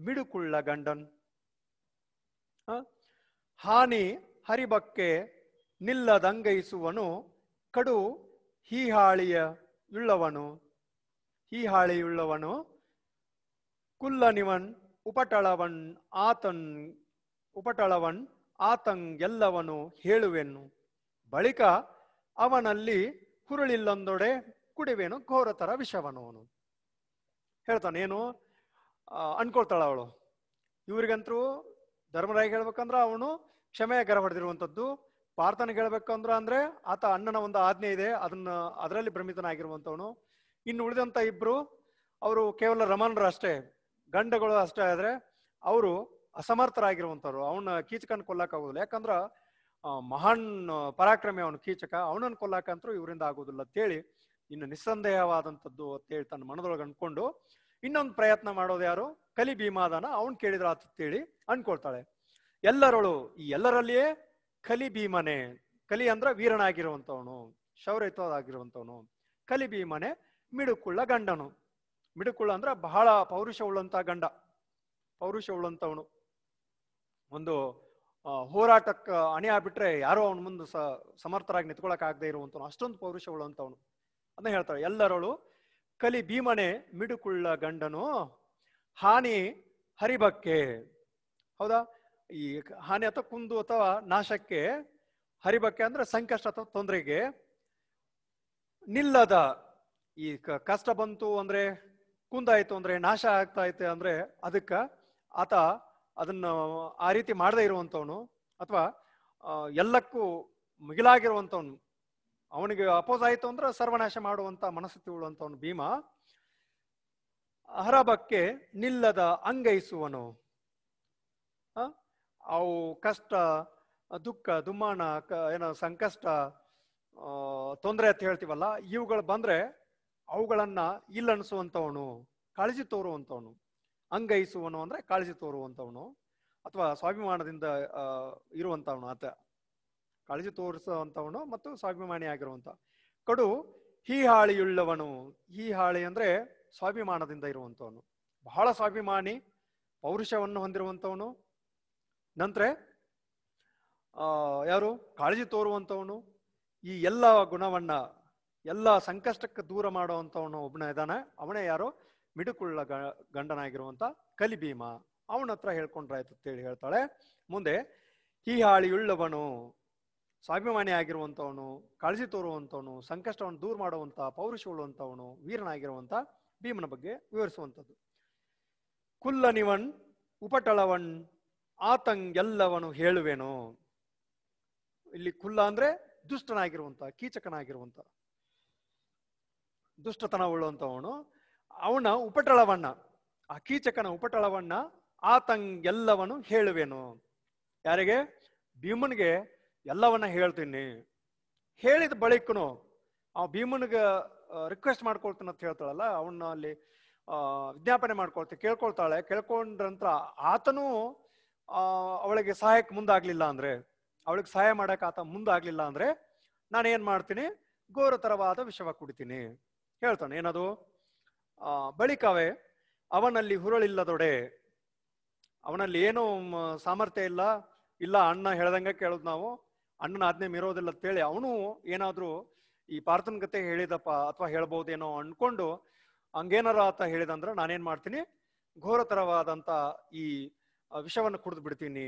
ಮಿಡುಕುಳ್ಳ ಗಂಡನ್. ಹಾನಿ ಹರಿಬಕ್ಕೆ ನಿಲ್ಲದಂಗೈಸುವನು ಕಡು ಹೀಹಾಳಿಯುಳ್ಳವನು ಕುಲ್ಲನಿವನ್ ಉಪಟಳವನ್ ಆತಂಗೆಲ್ಲವನು ಹೇಳುವೆನು. ಬಳಿಕ ಅವನಲ್ಲಿ ಹುರುಳಿಲ್ಲೊಂದೊಡೆ ಕುಡಿವೇನು ಘೋರತರ ವಿಷವನು. ಅವನು ಹೇಳ್ತಾನೆ. ಏನು ಅನ್ಕೊಳ್ತಾಳ ಅವಳು. ಇವ್ರಿಗಂತರೂ ಧರ್ಮರಾಯ ಹೇಳ್ಬೇಕಂದ್ರ ಅವನು ಕ್ಷಮೆಯ ಗರ ಹೊಡೆದಿರುವಂಥದ್ದು. ಪಾರ್ಥನಿಗೆ ಹೇಳ್ಬೇಕಂದ್ರ ಅಂದ್ರೆ ಆತ ಅಣ್ಣನ ಒಂದು ಆಜ್ಞೆ ಇದೆ, ಅದರಲ್ಲಿ ಭ್ರಮಿತನಾಗಿರುವಂಥವನು. ಇನ್ನು ಉಳಿದಂತ ಇಬ್ರು ಅವರು ಕೇವಲ ರಮಣರು ಅಷ್ಟೇ, ಗಂಡಗಳು ಅಷ್ಟೇ. ಆದ್ರೆ ಅವರು ಅಸಮರ್ಥರಾಗಿರುವಂಥವ್ರು. ಅವನ ಕೀಚಕನ್ ಕೊಲ್ಲಕ್ಕಾಗೋದಿಲ್ಲ. ಯಾಕಂದ್ರ ಮಹಾನ್ ಪರಾಕ್ರಮಿ ಅವನು ಕೀಚಕ. ಅವನನ್ನು ಕೊಲ್ಲಕ್ಕಂತರೂ ಇವರಿಂದ ಆಗೋದಿಲ್ಲ ಅಂತೇಳಿ ಇನ್ನು ನಿಸ್ಸಂದೇಹವಾದಂಥದ್ದು ಅಂತೇಳಿ ತನ್ನ ಮನದೊಳಗೆ ಅನ್ಕೊಂಡು ಇನ್ನೊಂದು ಪ್ರಯತ್ನ ಮಾಡೋದು ಯಾರು? ಕಲಿ ಭೀಮಾದಾನ. ಅವನ್ ಕೇಳಿದ್ರ ಅಂತೇಳಿ ಅನ್ಕೊಳ್ತಾಳೆ. ಎಲ್ಲರಳು, ಈ ಎಲ್ಲರಲ್ಲಿಯೇ ಕಲಿ ಭೀಮನೆ. ಕಲಿ ಅಂದ್ರ ವೀರನಾಗಿರುವಂತವನು, ಶೌರ್ಯತ್ವವಾಗಿರುವಂತವನು. ಕಲಿ ಭೀಮನೆ ಮಿಡುಕುಳ್ಳ ಗಂಡನು. ಮಿಡುಕುಳ್ಳ ಅಂದ್ರ ಬಹಳ ಪೌರುಷ ಉಳ್ಳಂತ ಗಂಡ, ಪೌರುಷ ಉಳ್ಳಂತವನು. ಒಂದು ಹೋರಾಟಕ್ಕೆ ಅಣಿ ಆಗ್ಬಿಟ್ರೆ ಯಾರೋ ಅವನ ಮುಂದೆ ಸಮರ್ಥರಾಗಿ ನಿಂತ್ಕೊಳಕ್ ಆಗದೆ ಇರುವಂತವನು, ಅಷ್ಟೊಂದು ಪೌರುಷ ಉಳ್ಳಂತವನು ಅದನ್ನ ಹೇಳ್ತಾಳೆ. ಎಲ್ಲರಳು ಕಲಿ ಭೀಮನೆ ಮಿಡುಕುಳ್ಳ ಗಂಡನು ಹಾನಿ ಹರಿಬಕ್ಕೆ. ಹೌದಾ? ಈ ಹಾನಿ ಅಥವಾ ಕುಂದು ಅಥವಾ ನಾಶಕ್ಕೆ, ಹರಿಬಕ್ಕೆ ಅಂದ್ರೆ ಸಂಕಷ್ಟ ಅಥವಾ ತೊಂದರೆಗೆ, ನಿಲ್ಲದ ಈ ಕಷ್ಟ ಬಂತು ಅಂದ್ರೆ, ಕುಂದಾಯ್ತು ಅಂದ್ರೆ, ನಾಶ ಆಗ್ತಾ ಐತೆ ಅಂದ್ರೆ ಅದಕ್ಕ ಆತ ಅದನ್ನ ಆ ರೀತಿ ಮಾಡದೇ ಇರುವಂತವನು, ಅಥವಾ ಎಲ್ಲಕ್ಕೂ ಮಿಗಿಲಾಗಿರುವಂತವನು, ಅವನಿಗೆ ಅಪೋಸ್ ಆಯ್ತು ಅಂದ್ರೆ ಸರ್ವನಾಶ ಮಾಡುವಂತ ಮನಸ್ಥಿತಿ ಉಳ್ಳುವಂತವನು ಭೀಮ. ಹರಬಕ್ಕೆ ನಿಲ್ಲದ ಅಂಗೈಸುವನು. ಅವು ಕಷ್ಟ, ದುಃಖ, ದುಮ್ಮಾನ, ಏನೋ ಸಂಕಷ್ಟ, ತೊಂದರೆ ಅಂತ ಹೇಳ್ತೀವಲ್ಲ, ಇವುಗಳು ಬಂದ್ರೆ ಅವುಗಳನ್ನ ಇಲ್ಲಣಿಸುವಂತವನು, ಕಾಳಜಿ ತೋರುವಂತವನು. ಅಂಗೈಸುವನು ಅಂದ್ರೆ ಕಾಳಜಿ ತೋರುವಂತವನು ಅಥವಾ ಸ್ವಾಭಿಮಾನದಿಂದ ಇರುವಂತವನು. ಆತ ಕಾಳಜಿ ತೋರಿಸುವಂತವನು ಮತ್ತು ಸ್ವಾಭಿಮಾನಿ ಆಗಿರುವಂತ. ಕಡು ಹೀಹಾಳಿಯುಳ್ಳವನು. ಹೀಹಾಳಿ ಅಂದ್ರೆ ಸ್ವಾಭಿಮಾನದಿಂದ ಇರುವಂತವನು, ಬಹಳ ಸ್ವಾಭಿಮಾನಿ, ಪೌರುಷವನ್ನು ಹೊಂದಿರುವಂತವನು. ನಂತರ ಯಾರು? ಕಾಳಜಿ ತೋರುವಂತವನು. ಈ ಎಲ್ಲ ಗುಣವನ್ನ, ಎಲ್ಲ ಸಂಕಷ್ಟಕ್ಕೆ ದೂರ ಮಾಡುವಂತವನು ಒಬ್ಬನ ಇದ್ದಾನೆ. ಅವನೇ ಯಾರು? ಮಿಡುಕುಳ್ಳ ಗಂಡನಾಗಿರುವಂತ ಕಲಿಭೀಮ. ಅವನ ಹತ್ರ ಹೇಳ್ಕೊಂಡ್ರಾಯ್ತು ಅಂತೇಳಿ ಹೇಳ್ತಾಳೆ. ಮುಂದೆ ಹೀಹಾಳಿಯುಳ್ಳವನು, ಸ್ವಾಭಿಮಾನಿ ಆಗಿರುವಂತವನು, ಕಾಳಜಿ ತೋರುವಂತವನು, ಸಂಕಷ್ಟವನ್ನು ದೂರ ಮಾಡುವಂತ ಪೌರುಷ ಉಳ್ಳುವಂತವನು, ವೀರನಾಗಿರುವಂತ ಭೀಮನ ಬಗ್ಗೆ ವಿವರಿಸುವಂಥದ್ದು. ಕುಲ್ಲನಿವನ್ ಉಪಟಳವನ್ ಆತಂಗೆಲ್ಲವನು ಹೇಳುವೆನು. ಇಲ್ಲಿ ಕುಲ್ಲ ಅಂದ್ರೆ ದುಷ್ಟನಾಗಿರುವಂತ, ಕೀಚಕನಾಗಿರುವಂತ, ದುಷ್ಟತನ ಉಳ್ಳುವಂತವನು. ಅವನ ಉಪಟಳವನ್ನ, ಆ ಕೀಚಕನ ಉಪಟಳವನ್ನ ಆತಂಗೆಲ್ಲವನು ಹೇಳುವೆನು. ಯಾರಿಗೆ? ಭೀಮನ್ಗೆ ಎಲ್ಲವನ್ನ ಹೇಳ್ತೀನಿ. ಹೇಳಿದ ಬಳಿಕನು ಆ ಭೀಮನ್ಗೆ ರಿಕ್ವೆಸ್ಟ್ ಮಾಡ್ಕೊಳ್ತಾನೆ ಅಂತ ಹೇಳ್ತಾಳಲ್ಲ, ಅವನ್ನ ಅಲ್ಲಿ ವಿಜ್ಞಾಪನೆ ಮಾಡ್ಕೊಳ್ತಾಳೆ, ಕೇಳ್ಕೊಳ್ತಾಳೆ. ಕೇಳ್ಕೊಂಡ್ರಂತ ಆತನು ಅವಳಿಗೆ ಸಹಾಯಕ್ಕೆ ಮುಂದಾಗ್ಲಿಲ್ಲ ಅಂದ್ರೆ, ಅವಳಿಗೆ ಸಹಾಯ ಮಾಡಕ್ ಆತ ಮುಂದಾಗ್ಲಿಲ್ಲ ಅಂದ್ರೆ ನಾನು ಏನ್ ಮಾಡ್ತೀನಿ? ಘೋರತರವಾದ ವಿಷವ ಕುಡಿತೀನಿ ಹೇಳ್ತಾನೆ. ಏನದು? ಬಳಿಕವೇ ಅವನಲ್ಲಿ ಹುರುಳಿಲ್ಲದೊಡೆ, ಅವನಲ್ಲಿ ಏನು ಸಾಮರ್ಥ್ಯ ಇಲ್ಲ, ಅಣ್ಣ ಹೇಳ್ದಂಗೆ ಕೇಳುದು ನಾವು, ಅಣ್ಣನ ಆಜ್ಞೆ ಮೀರೋದಿಲ್ಲ ಅಂತೇಳಿ ಅವನು ಏನಾದ್ರೂ ಈ ಪಾರ್ಥನ ಗತೆ ಹೇಳಿದಪ್ಪ ಅಥವಾ ಹೇಳ್ಬಹುದೇನೋ ಅನ್ಕೊಂಡು ಹಂಗೇನಾರ ಆತ ಹೇಳಿದಂದ್ರೆ ನಾನೇನ್ ಮಾಡ್ತೀನಿ? ಘೋರತರವಾದಂತ ಈ ವಿಷವನ್ನು ಕುಡಿದು ಬಿಡ್ತೀನಿ,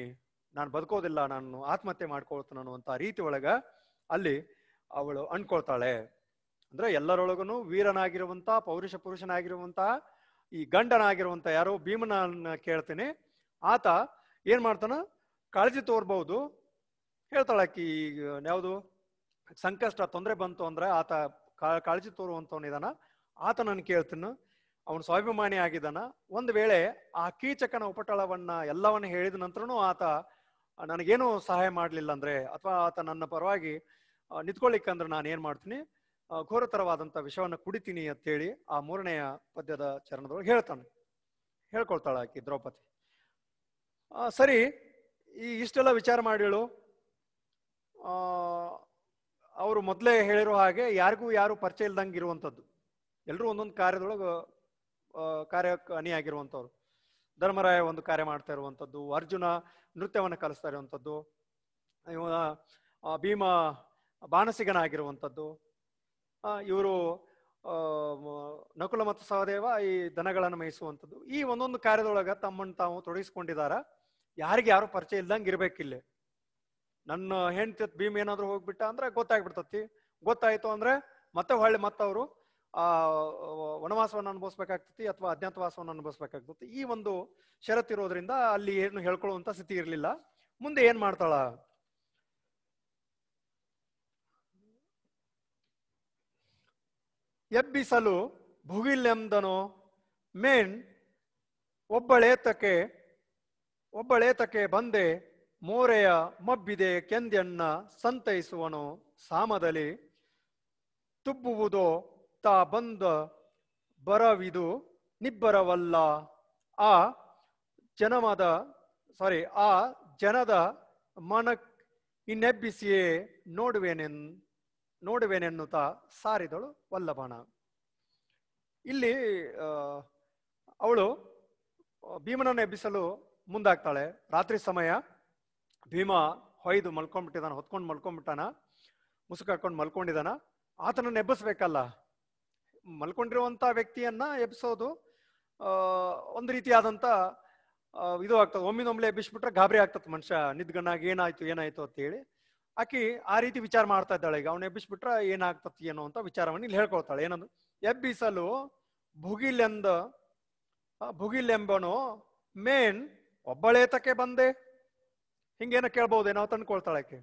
ನಾನು ಬದುಕೋದಿಲ್ಲ, ನಾನು ಆತ್ಮಹತ್ಯೆ ಮಾಡ್ಕೊಳ್ತೀನಿ ಅನ್ನುವಂತ ರೀತಿ ಒಳಗ ಅಲ್ಲಿ ಅವಳು ಅನ್ಕೊಳ್ತಾಳೆ. ಅಂದ್ರೆ ಎಲ್ಲರೊಳಗನು ವೀರನಾಗಿರುವಂತ, ಪೌರುಷ ಪುರುಷನಾಗಿರುವಂತ ಈ ಗಂಡನಾಗಿರುವಂತ ಯಾರೋ ಭೀಮನನ್ನ ಕೇಳ್ತೀನಿ. ಆತ ಏನ್ ಮಾಡ್ತಾನ? ಕಾಳಜಿ ತೋರ್ಬಹುದು, ಹೇಳ್ತಾಳಾಕಿ ಯಾವುದು ಸಂಕಷ್ಟ ತೊಂದರೆ ಬಂತು ಅಂದ್ರೆ ಆತ ಕಾಳಜಿ ತೋರುವಂತವನಿದಾನ, ಆತ ನಾನು ಕೇಳ್ತೀನಿ, ಅವನು ಸ್ವಾಭಿಮಾನಿ ಆಗಿದ್ದಾನ. ಒಂದು ವೇಳೆ ಆ ಕೀಚಕನ ಉಪಟಳವನ್ನ ಎಲ್ಲವನ್ನ ಹೇಳಿದ ನಂತರನೂ ಆತ ನನಗೇನು ಸಹಾಯ ಮಾಡ್ಲಿಲ್ಲ ಅಂದ್ರೆ, ಅಥವಾ ಆತ ನನ್ನ ಪರವಾಗಿ ನಿಂತ್ಕೊಳ್ಳಿಕ್ಕಂದ್ರೆ ನಾನು ಏನ್ ಮಾಡ್ತೀನಿ, ಘೋರತರವಾದಂತ ವಿಷವನ್ನ ಕುಡಿತೀನಿ ಅಂತೇಳಿ ಆ 3ನೆಯ ಪದ್ಯದ ಚರಣದೊಳಗೆ ಹೇಳ್ಕೊಳ್ತಾಳ ಆಕಿ ದ್ರೌಪದಿ. ಸರಿ, ಇಷ್ಟೆಲ್ಲ ವಿಚಾರ ಮಾಡಿಳು. ಅವರು ಮೊದಲೇ ಹೇಳಿರೋ ಹಾಗೆ ಯಾರಿಗೂ ಯಾರು ಪರಿಚಯ ಇಲ್ದಂಗೆ ಇರುವಂಥದ್ದು, ಎಲ್ಲರೂ ಒಂದೊಂದು ಕಾರ್ಯದೊಳಗೆ ಕಾರ್ಯಕ್ಕೆ ಅಣಿಯಾಗಿರುವಂಥವ್ರು. ಧರ್ಮರಾಯ ಒಂದು ಕಾರ್ಯ ಮಾಡ್ತಾ ಇರುವಂಥದ್ದು, ಅರ್ಜುನ ನೃತ್ಯವನ್ನು ಕಲಿಸ್ತಾ ಇರುವಂಥದ್ದು, ಭೀಮ ಬಾಣಸಿಗನಾಗಿರುವಂಥದ್ದು, ಇವರು ನಕುಲ ಮತ್ತು ಸಹದೇವ ಈ ದನಗಳನ್ನು ಮೇಯಿಸುವಂಥದ್ದು. ಈ ಒಂದೊಂದು ಕಾರ್ಯದೊಳಗ ತಮ್ಮನ್ನು ತಾವು ತೊಡಗಿಸ್ಕೊಂಡಿದಾರ. ಯಾರಿಗೆ ಯಾರು ಪರಿಚಯ ಇಲ್ದಂಗೆ ಇರ್ಬೇಕಿಲ್ಲಿ. ನನ್ನ ಹೆಂಡತಿ ಭೀಮ್ ಏನಾದ್ರು ಹೋಗ್ಬಿಟ್ಟ ಅಂದ್ರೆ ಗೊತ್ತಾಗ್ಬಿಡ್ತತಿ. ಗೊತ್ತಾಯ್ತು ಅಂದ್ರೆ ಹೊಳ್ಳಿ ಅವರು ವನವಾಸವನ್ನು ಅನುಭವಿಸ್ಬೇಕಾಗ್ತತಿ ಅಥವಾ ಅಜ್ಞಾತವಾಸವನ್ನು ಅನುಭವಿಸ್ಬೇಕಾಗ್ತತಿ. ಈ ಒಂದು ಷರತ್ತಿರೋದ್ರಿಂದ ಅಲ್ಲಿ ಏನು ಹೇಳ್ಕೊಳ್ಳುವಂತ ಸ್ಥಿತಿ ಇರಲಿಲ್ಲ. ಮುಂದೆ ಏನ್ ಮಾಡ್ತಾಳ, ಎಬ್ಬಿಸಲು ಭುಗಿಲೆಂದನೋ ಮೇನ್ ಒಬ್ಬಳೇತಕ್ಕೆ ಬಂದೆ ಮೋರೆಯ ಮಬ್ಬಿದೆ ಕೆಂದ್ಯನ್ನ ಸಂತೈಸುವನು ಸಾಮದಲ್ಲಿ ತುಬ್ಬುವುದೋ ತಾ ಬಂದ ಬರವಿದು ನಿಬ್ಬರವಲ್ಲ ಆ ಜನದ ಮನ ಇನ್ನೆಬ್ಬಿಸಿಯೇ ನೋಡುವೆನೆನ್ನುತ್ತಾ ಸಾರಿದಳು ವಲ್ಲಭನ. ಇಲ್ಲಿ ಅವಳು ಭೀಮನನ್ನು ಎಬ್ಬಿಸಲು ಮುಂದಾಗ್ತಾಳೆ. ರಾತ್ರಿ ಸಮಯ, ಭೀಮ ಹೊಯ್ದು ಹೊತ್ಕೊಂಡು ಮಲ್ಕೊಂಡ್ಬಿಟ್ಟಾನ, ಮುಸುಕು ಹಾಕೊಂಡು ಮಲ್ಕೊಂಡಿದ್ದಾನ. ಆತನನ್ನು ಎಬ್ಬಿಸ್ಬೇಕಲ್ಲ. ಮಲ್ಕೊಂಡಿರುವಂತ ವ್ಯಕ್ತಿಯನ್ನ ಎಬ್ಬಿಸೋದು ಒಂದು ರೀತಿಯಾದಂತ ಇದು ಆಗ್ತದೆ. ಒಮ್ಮಿನೊಮ್ಲೆ ಎಬ್ಬಿಸ್ಬಿಟ್ರೆ ಗಾಬರಿ ಆಗ್ತದೆ ಮನುಷ್ಯ, ನಿದ್ಗಣ್ಣಾಗ ಏನಾಯ್ತು ಅಂತ ಹೇಳಿ ಆಕಿ ಆ ರೀತಿ ವಿಚಾರ ಮಾಡ್ತಾ ಇದ್ದಾಳೆ. ಈಗ ಅವ್ನ ಎಬ್ಬಿಸ್ಬಿಟ್ರೆ ಏನಾಗ್ತತಿ ಏನೋ ಅಂತ ವಿಚಾರವನ್ನು ಇಲ್ಲಿ ಹೇಳ್ಕೊಳ್ತಾಳೆ. ಏನಂದು, ಎಬ್ಬಿಸಲು ಭುಗಿಲೆಂಬನು ಮೇನ್ ಒಬ್ಬಳೇತಕ್ಕೆ ಬಂದೆ, ಹಿಂಗೇನ ಕೇಳ್ಬಹುದೇನೋ ಅಂತ ಅನ್ಕೊಳ್ತಾಳೆ ಆಕೆ.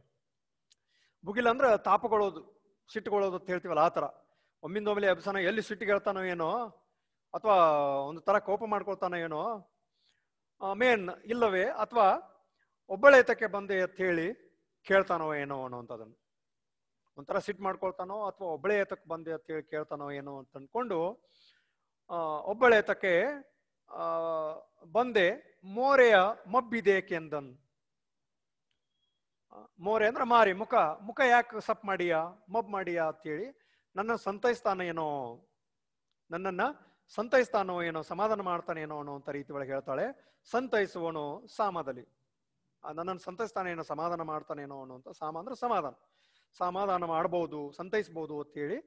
ಭುಗಿಲ್ ಅಂದ್ರೆ ತಾಪಗೊಳ್ಳೋದು, ಸಿಟ್ಟುಗೊಳ್ಳೋದು ಅಂತ ಹೇಳ್ತೀವಲ್ಲ ಆ ತರ. ಒಮ್ಮಿಂದೊಮ್ಮೆಲೆ ಎಬ್ಸನ ಎಲ್ಲಿ ಸಿಟ್ಟಿಗೆ ಹೇಳ್ತಾನೋ ಏನೋ, ಅಥವಾ ಒಂದು ತರ ಕೋಪ ಮಾಡ್ಕೊಳ್ತಾನೋ ಏನೋ, ಮೇನ್ ಇಲ್ಲವೇ ಅಥವಾ ಒಬ್ಬಳೇತಕ್ಕೆ ಬಂದೆ ಅಂತ ಹೇಳಿ ಕೇಳ್ತಾನೋ ಏನೋ ಅನ್ನೋಂಥದನ್ನು. ಒಂಥರ ಸಿಟ್ಟು ಮಾಡ್ಕೊಳ್ತಾನೋ ಅಥವಾ ಒಬ್ಬಳೇ ಏತಕ್ಕೆ ಬಂದೆ ಅಂತ ಹೇಳಿ ಕೇಳ್ತಾನೋ ಏನೋ ಅಂತ ಅನ್ಕೊಂಡು ಒಬ್ಬಳೇತಕ್ಕೆ ಬಂದೆ ಮೋರೆಯ ಮಬ್ಬಿದೇಕೆಂದನ್. ಮೋರೆ ಅಂದ್ರೆ ಮಾರಿ, ಮುಖ ಯಾಕೆ ಸಪ್ ಮಾಡಿಯಾ, ಮಬ್ ಮಾಡಿಯಾ ಅಂತೇಳಿ ನನ್ನನ್ನು ಸಂತೈಸ್ತಾನೋ ಏನೋ, ಸಮಾಧಾನ ಮಾಡ್ತಾನೇನೋ ಅನ್ನೋಂಥ ರೀತಿ ಒಳಗೆ ಹೇಳ್ತಾಳೆ. ಸಂತೈಸುವನು ಸಾಮದಲ್ಲಿ, ನನ್ನನ್ನು ಸಂತೈಸ್ತಾನೇನೋ, ಸಮಾಧಾನ ಮಾಡ್ತಾನೇನೋ ಅನ್ನೋಂಥ. ಸಾಮ ಅಂದ್ರೆ ಸಮಾಧಾನ ಮಾಡ್ಬೋದು, ಸಂತೈಸ್ಬೋದು ಅಂತೇಳಿ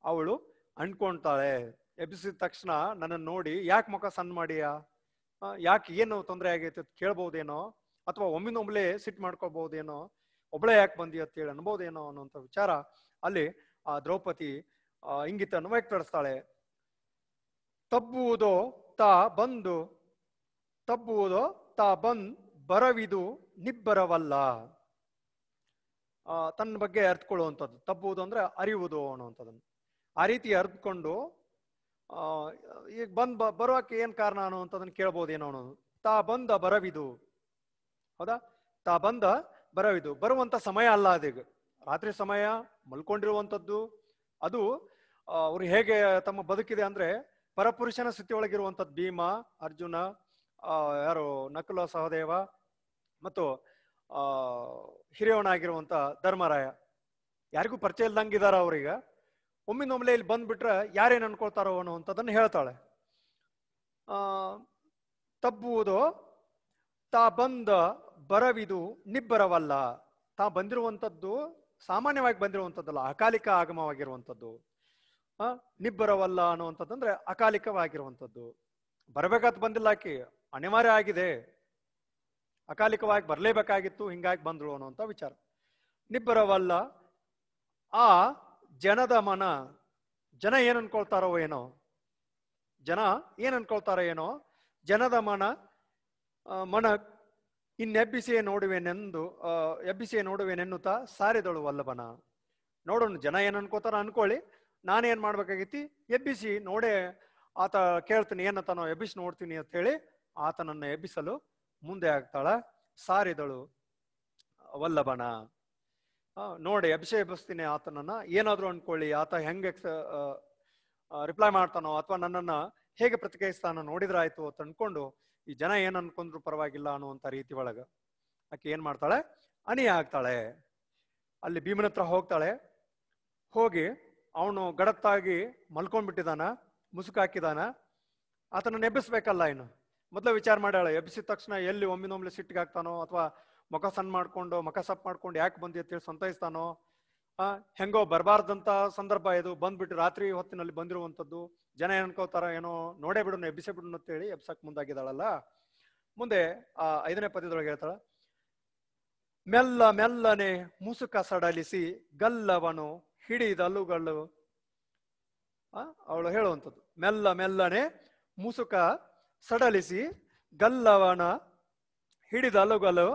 ಅವಳು ಅನ್ಕೊಂತಾಳೆ. ಎಬ್ಬಿಸಿದ ತಕ್ಷಣ ನನ್ನನ್ನು ನೋಡಿ ಯಾಕೆ ಮುಖ ಸಣ್ಣ ಮಾಡಿಯಾ, ಯಾಕೆ ಏನು ತೊಂದರೆ ಆಗೈತೆ ಕೇಳ್ಬೋದೇನೋ, ಅಥವಾ ಒಮ್ಮಿನೊಮ್ಲೆ ಸಿಟ್ಟು ಮಾಡ್ಕೋಬಹುದೇನೋ, ಒಬ್ಬಳೇ ಯಾಕೆ ಬಂದಿ ಅಂತೇಳಿ ಅನ್ಬೋದೇನೋ ಅನ್ನೋಂಥ ವಿಚಾರ ಅಲ್ಲಿ ಆ ದ್ರೌಪದಿ ಇಂಗಿತನ್ನು ವ್ಯಕ್ತಪಡಿಸ್ತಾಳೆ. ತಬ್ಬುವುದೋ ತಾ ಬಂದ್ ಬರವಿದು ನಿಬ್ಬರವಲ್ಲ. ತನ್ನ ಬಗ್ಗೆ ಅರ್ಥಕೊಳ್ಳುವಂಥದ್ದು. ತಬ್ಬುವುದು ಅಂದ್ರೆ ಅರಿಯುವುದು ಅನ್ನುವಂಥದ್ದನ್ನು. ಆ ರೀತಿ ಅರ್ಥಕೊಂಡು ಈಗ ಬರುವಕ್ಕೆ ಏನ್ ಕಾರಣ ಅನ್ನುವಂಥದ್ದನ್ನು ಕೇಳ್ಬೋದೇನೋ ಅನ್ನೋದು. ತಾ ಬಂದ ಬರವಿದು, ಹೌದಾ, ತಾ ಬಂದ ಬರವಿದು, ಬರುವಂತ ಸಮಯ ಅಲ್ಲ ಅದೀಗ. ರಾತ್ರಿ ಸಮಯ, ಮಲ್ಕೊಂಡಿರುವಂಥದ್ದು. ಅದು ಅವ್ರು ಹೇಗೆ ತಮ್ಮ ಬದುಕಿದೆ ಅಂದ್ರೆ ಪರಪುರುಷನ ಸ್ಥಿತಿಯೊಳಗಿರುವಂಥದ್ದು. ಭೀಮ, ಅರ್ಜುನ, ಯಾರು ನಕುಲ ಸಹದೇವ ಮತ್ತು ಹಿರಿಯವನಾಗಿರುವಂತ ಧರ್ಮರಾಯ, ಯಾರಿಗೂ ಪರಿಚಯ ಇಲ್ದಂಗಿದಾರ ಅವ್ರೀಗ. ಒಮ್ಮಿನೊಮ್ಲೆ ಇಲ್ಲಿ ಬಂದ್ಬಿಟ್ರೆ ಯಾರೇನ್ ಅನ್ಕೊಳ್ತಾರೋ ಅನ್ನುವಂಥದ್ದನ್ನು ಹೇಳ್ತಾಳೆ. ತಬ್ಬುವುದು ತಾ ಬಂದ ಬರವಿದು ನಿಬ್ಬರವಲ್ಲ. ತಾ ಬಂದಿರುವಂಥದ್ದು ಸಾಮಾನ್ಯವಾಗಿ ಬಂದಿರುವಂಥದ್ದಲ್ಲ, ಅಕಾಲಿಕ ಆಗಮವಾಗಿರುವಂಥದ್ದು. ನಿಬ್ಬರವಲ್ಲ ಅನ್ನುವಂಥದ್ದಂದ್ರೆ ಅಕಾಲಿಕವಾಗಿರುವಂಥದ್ದು. ಬರಬೇಕಾದ್ ಬಂದಿಲ್ಲ, ಆಕಿ ಅನಿವಾರ್ಯ ಆಗಿದೆ, ಅಕಾಲಿಕವಾಗಿ ಬರ್ಲೇಬೇಕಾಗಿತ್ತು, ಹಿಂಗಾಗಿ ಬಂದ್ರು ಅನ್ನುವಂಥ ವಿಚಾರ. ನಿಬ್ಬರವಲ್ಲ ಆ ಜನದ ಮನ, ಜನ ಏನ್ ಅನ್ಕೊಳ್ತಾರೋ ಏನೋ, ಜನದ ಮನ ಇನ್ನೆಬ್ಬಿಸಿಯೇ ನೋಡುವೆನೆಂದು ಎಬ್ಬಿಸಿಯೇ ನೋಡುವೆನೆನ್ನುತ್ತಾ ಸಾರಿದಳು ವಲ್ಲಭನ. ನೋಡೋಣ ಜನ ಏನ್ ಅನ್ಕೋತಾರ ಅನ್ಕೊಳ್ಳಿ, ನಾನೇನ್ ಮಾಡ್ಬೇಕಾಗೈತಿ, ಎಬ್ಬಿಸಿ ನೋಡೇ ಆತ ಕೇಳ್ತೀನಿ ಏನಂತಾನೋ, ಎಬ್ಬಿಸಿ ನೋಡ್ತೀನಿ ಅಂತ ಹೇಳಿ ಆತನನ್ನ ಎಬ್ಬಿಸಲು ಮುಂದೆ ಆಗ್ತಾಳ. ಸಾರಿದಳು ವಲ್ಲಭನ. ನೋಡಿ ಎಬ್ಬಿಸ್ತೀನಿ ಆತನನ್ನ, ಏನಾದ್ರು ಅನ್ಕೊಳ್ಳಿ ಆತ ಹೆಂಗೆ ರಿಪ್ಲೈ ಮಾಡ್ತಾನೋ ಅಥವಾ ನನ್ನನ್ನ ಹೇಗೆ ಪ್ರತಿಕ್ರಿಯಿಸ್ತಾನೋ ನೋಡಿದ್ರಾಯ್ತು ಅಂತ ಅನ್ಕೊಂಡು ಈ ಜನ ಏನ್ ಅನ್ಕೊಂಡ್ರು ಪರವಾಗಿಲ್ಲ ಅನ್ನುವಂತ ರೀತಿ ಒಳಗ ಆಕೆ ಏನ್ ಮಾಡ್ತಾಳೆ, ಅಣಿ ಆಗ್ತಾಳೆ. ಅಲ್ಲಿ ಭೀಮನ ಹತ್ರ ಹೋಗ್ತಾಳೆ. ಹೋಗಿ ಅವನು ಗಡತ್ತಾಗಿ ಮಲ್ಕೊಂಡ್ಬಿಟ್ಟಿದಾನ, ಮುಸುಕಾಕಿದಾನ. ಆತನ ಎಬ್ಬಿಸ್ಬೇಕಲ್ಲ, ಇನ್ನು ಮೊದಲು ವಿಚಾರ ಮಾಡ್ಯಾಳೆ. ಎಬ್ಬಿಸಿದ ತಕ್ಷಣ ಎಲ್ಲಿ ಒಮ್ಮಿನೊಮ್ಲೆ ಸಿಟ್ಟಿಗೆ ಆಗ್ತಾನೋ ಅಥವಾ ಮುಖ ಸಣ್ಣ ಮಾಡ್ಕೊಂಡು ಮುಖ ಸಪ್ ಮಾಡ್ಕೊಂಡು ಯಾಕೆ ಬಂದಿ ಅಂತೇಳಿ ಸಂತೈಸ್ತಾನೋ. ಹೆಂಗೋ ಬರಬಾರ್ದಂತ ಸಂದರ್ಭ ಇದು, ಬಂದ್ಬಿಟ್ಟು ರಾತ್ರಿ ಹೊತ್ತಿನಲ್ಲಿ ಬಂದಿರುವಂತದ್ದು. ಜನ ಏನ್ ಅನ್ಕೋತಾರ ಏನೋ, ನೋಡೇ ಬಿಡು ಎಬ್ಬಿಸೇ ಬಿಡು ಅಂತೇಳಿ ಎಬ್ಸಕ್ ಮುಂದಾಗಿದ್ದಾಳಲ್ಲ. ಮುಂದೆ ಆ 5ನೇ ಪದ್ಯದೊಳಗೆ ಹೇಳ್ತಾಳ, ಮೆಲ್ಲ ಮೆಲ್ಲನೆ ಮುಸುಕ ಸಡಲಿಸಿ ಗಲ್ಲವನು ಹಿಡಿದಲುಗಳು. ಅವಳು ಹೇಳುವಂಥದ್ದು, ಮೆಲ್ಲ ಮೆಲ್ಲನೆ ಮುಸುಕ ಸಡಲಿಸಿ ಗಲ್ಲವನ ಹಿಡಿದಲುಗಳು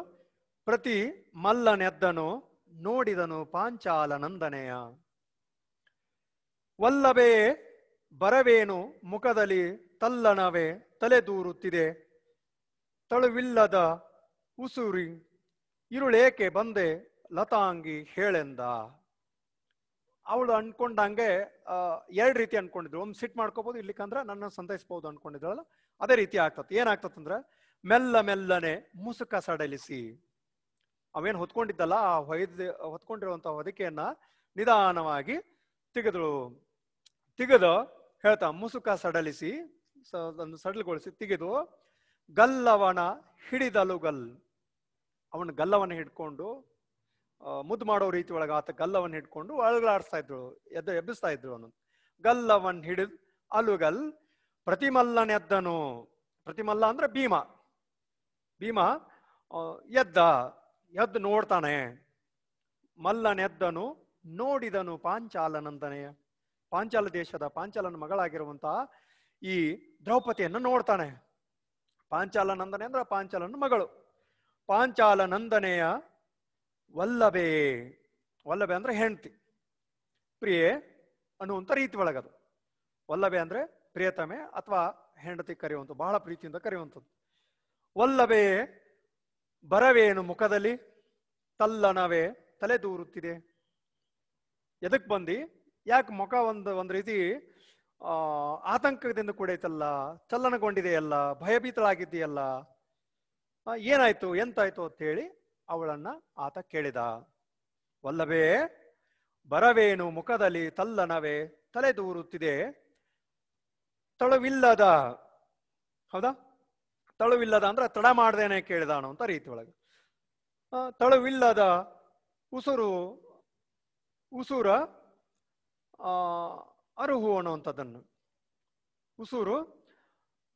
ಪ್ರತಿ ಮಲ್ಲನೆದ್ದನು ನೋಡಿದನು ಪಾಂಚಾಲ ನಂದನೆಯ. ವಲ್ಲಭೇ ಬರವೇನು ಮುಖದಲ್ಲಿ ತಲ್ಲಣವೇ ತಲೆದೂರುತ್ತಿದೆ, ತಳುವಿಲ್ಲದ ಉಸುರಿ ಇರುಳೇಕೆ ಬಂದೆ ಲತಾಂಗಿ ಹೇಳೆಂದ. ಅವಳು ಅನ್ಕೊಂಡಂಗೆ 2 ರೀತಿ ಅನ್ಕೊಂಡಿದ್ರು. ಒಂದು ಸಿಟ್ ಮಾಡ್ಕೋಬಹುದು, ಇಲ್ಲಿಕಂದ್ರ ನನ್ನ ಸಂತೈಸ್ಬಹುದು ಅನ್ಕೊಂಡಿದ್ರಲ್ಲ, ಅದೇ ರೀತಿ ಆಗ್ತತ್. ಏನಾಗ್ತತ್ತಂದ್ರ ಮೆಲ್ಲ ಮೆಲ್ಲನೆ ಮುಸುಕ ಸಡಲಿಸಿ, ಅವೇನ್ ಹೊತ್ಕೊಂಡಿದ್ದಲ್ಲ ಆ ಹೊತ್ಕೊಂಡಿರುವಂತಹ ಹೊದಿಕೆಯನ್ನ ನಿಧಾನವಾಗಿ ತೆಗೆದು ಹೇಳ್ತಾ, ಮುಸುಕ ಸಡಲಿಸಿ ಸಡಲುಗೊಳಿಸಿ ತೆಗೆದು ಗಲ್ಲವನ ಹಿಡಿದಲುಗಲ್, ಅವನ ಗಲ್ಲವನ್ನ ಹಿಡ್ಕೊಂಡು ಮುದ್ದು ಮಾಡೋ ರೀತಿ ಒಳಗ ಆತ ಗಲ್ಲವನ್ನ ಹಿಡ್ಕೊಂಡು ಅಳಗಾಡಿಸ್ತಾ ಇದ್ರು, ಎಬ್ಬಿಸ್ತಾ ಇದ್ರು. ಅವನು ಗಲ್ಲವನ್ ಹಿಡಿದ್ ಅಲುಗಲ್ ಪ್ರತಿಮಲ್ಲನೆದ್ದನು. ಪ್ರತಿಮಲ್ಲ ಅಂದ್ರೆ ಭೀಮ. ಭೀಮ ಎದ್ದು ನೋಡ್ತಾನೆ. ಮಲ್ಲನೆದ್ದನು ನೋಡಿದನು ಪಾಂಚಾಲನಂದನೆಯ, ಪಾಂಚಾಲ ದೇಶದ ಪಾಂಚಾಲನ ಮಗಳಾಗಿರುವಂತಹ ಈ ದ್ರೌಪದಿಯನ್ನು ನೋಡ್ತಾನೆ. ಪಾಂಚಾಲನಂದನೆ ಅಂದ್ರೆ ಪಾಂಚಾಲನ ಮಗಳು. ಪಾಂಚಾಲನಂದನೆಯ ವಲ್ಲಭೆ, ವಲ್ಲಭೆ ಅಂದ್ರೆ ಹೆಂಡತಿ, ಪ್ರಿಯೆ ಅನ್ನುವಂಥ ರೀತಿ ಒಳಗದು. ವಲ್ಲಭೆ ಅಂದ್ರೆ ಪ್ರಿಯತಮೆ ಅಥವಾ ಹೆಂಡತಿ ಕರೆಯುವಂಥ, ಬಹಳ ಪ್ರೀತಿಯಿಂದ ಕರೆಯುವಂಥದ್ದು. ವಲ್ಲಭೆ ಬರವೇನು ಮುಖದಲ್ಲಿ ತಲ್ಲಣವೇ ತಲೆ ದೂರುತ್ತಿದೆ. ಎದಕ್ ಬಂದಿ, ಯಾಕೆ ಮುಖ ಒಂದ್ ರೀತಿ ಆತಂಕದಿಂದ ಕೂಡೈತಲ್ಲ, ಚಲನಗೊಂಡಿದೆಯಲ್ಲ, ಭಯಭೀತಳಾಗಿದ್ದೀಯಲ್ಲ, ಏನಾಯ್ತು ಎಂತಾಯ್ತು ಅಂತ ಹೇಳಿ ಅವಳನ್ನ ಆತ ಕೇಳಿದ. ವಲ್ಲಭೇ ಬರವೇನು ಮುಖದಲ್ಲಿ ತಲ್ಲಣವೇ ತಲೆ ದೂರುತ್ತಿದೆ, ತಳುವಿಲ್ಲದ, ಹೌದಾ, ತಳುವಿಲ್ಲದ ಅಂದ್ರೆ ತಡ ಮಾಡ್ದೇನೆ ಕೇಳಿದಾನು ಅಂತ ರೀತಿ ಒಳಗೆ. ತಳುವಿಲ್ಲದ ಉಸುರ ಅರುಹು ಅನ್ನುವಂಥದ್ದನ್ನು, ಉಸುರು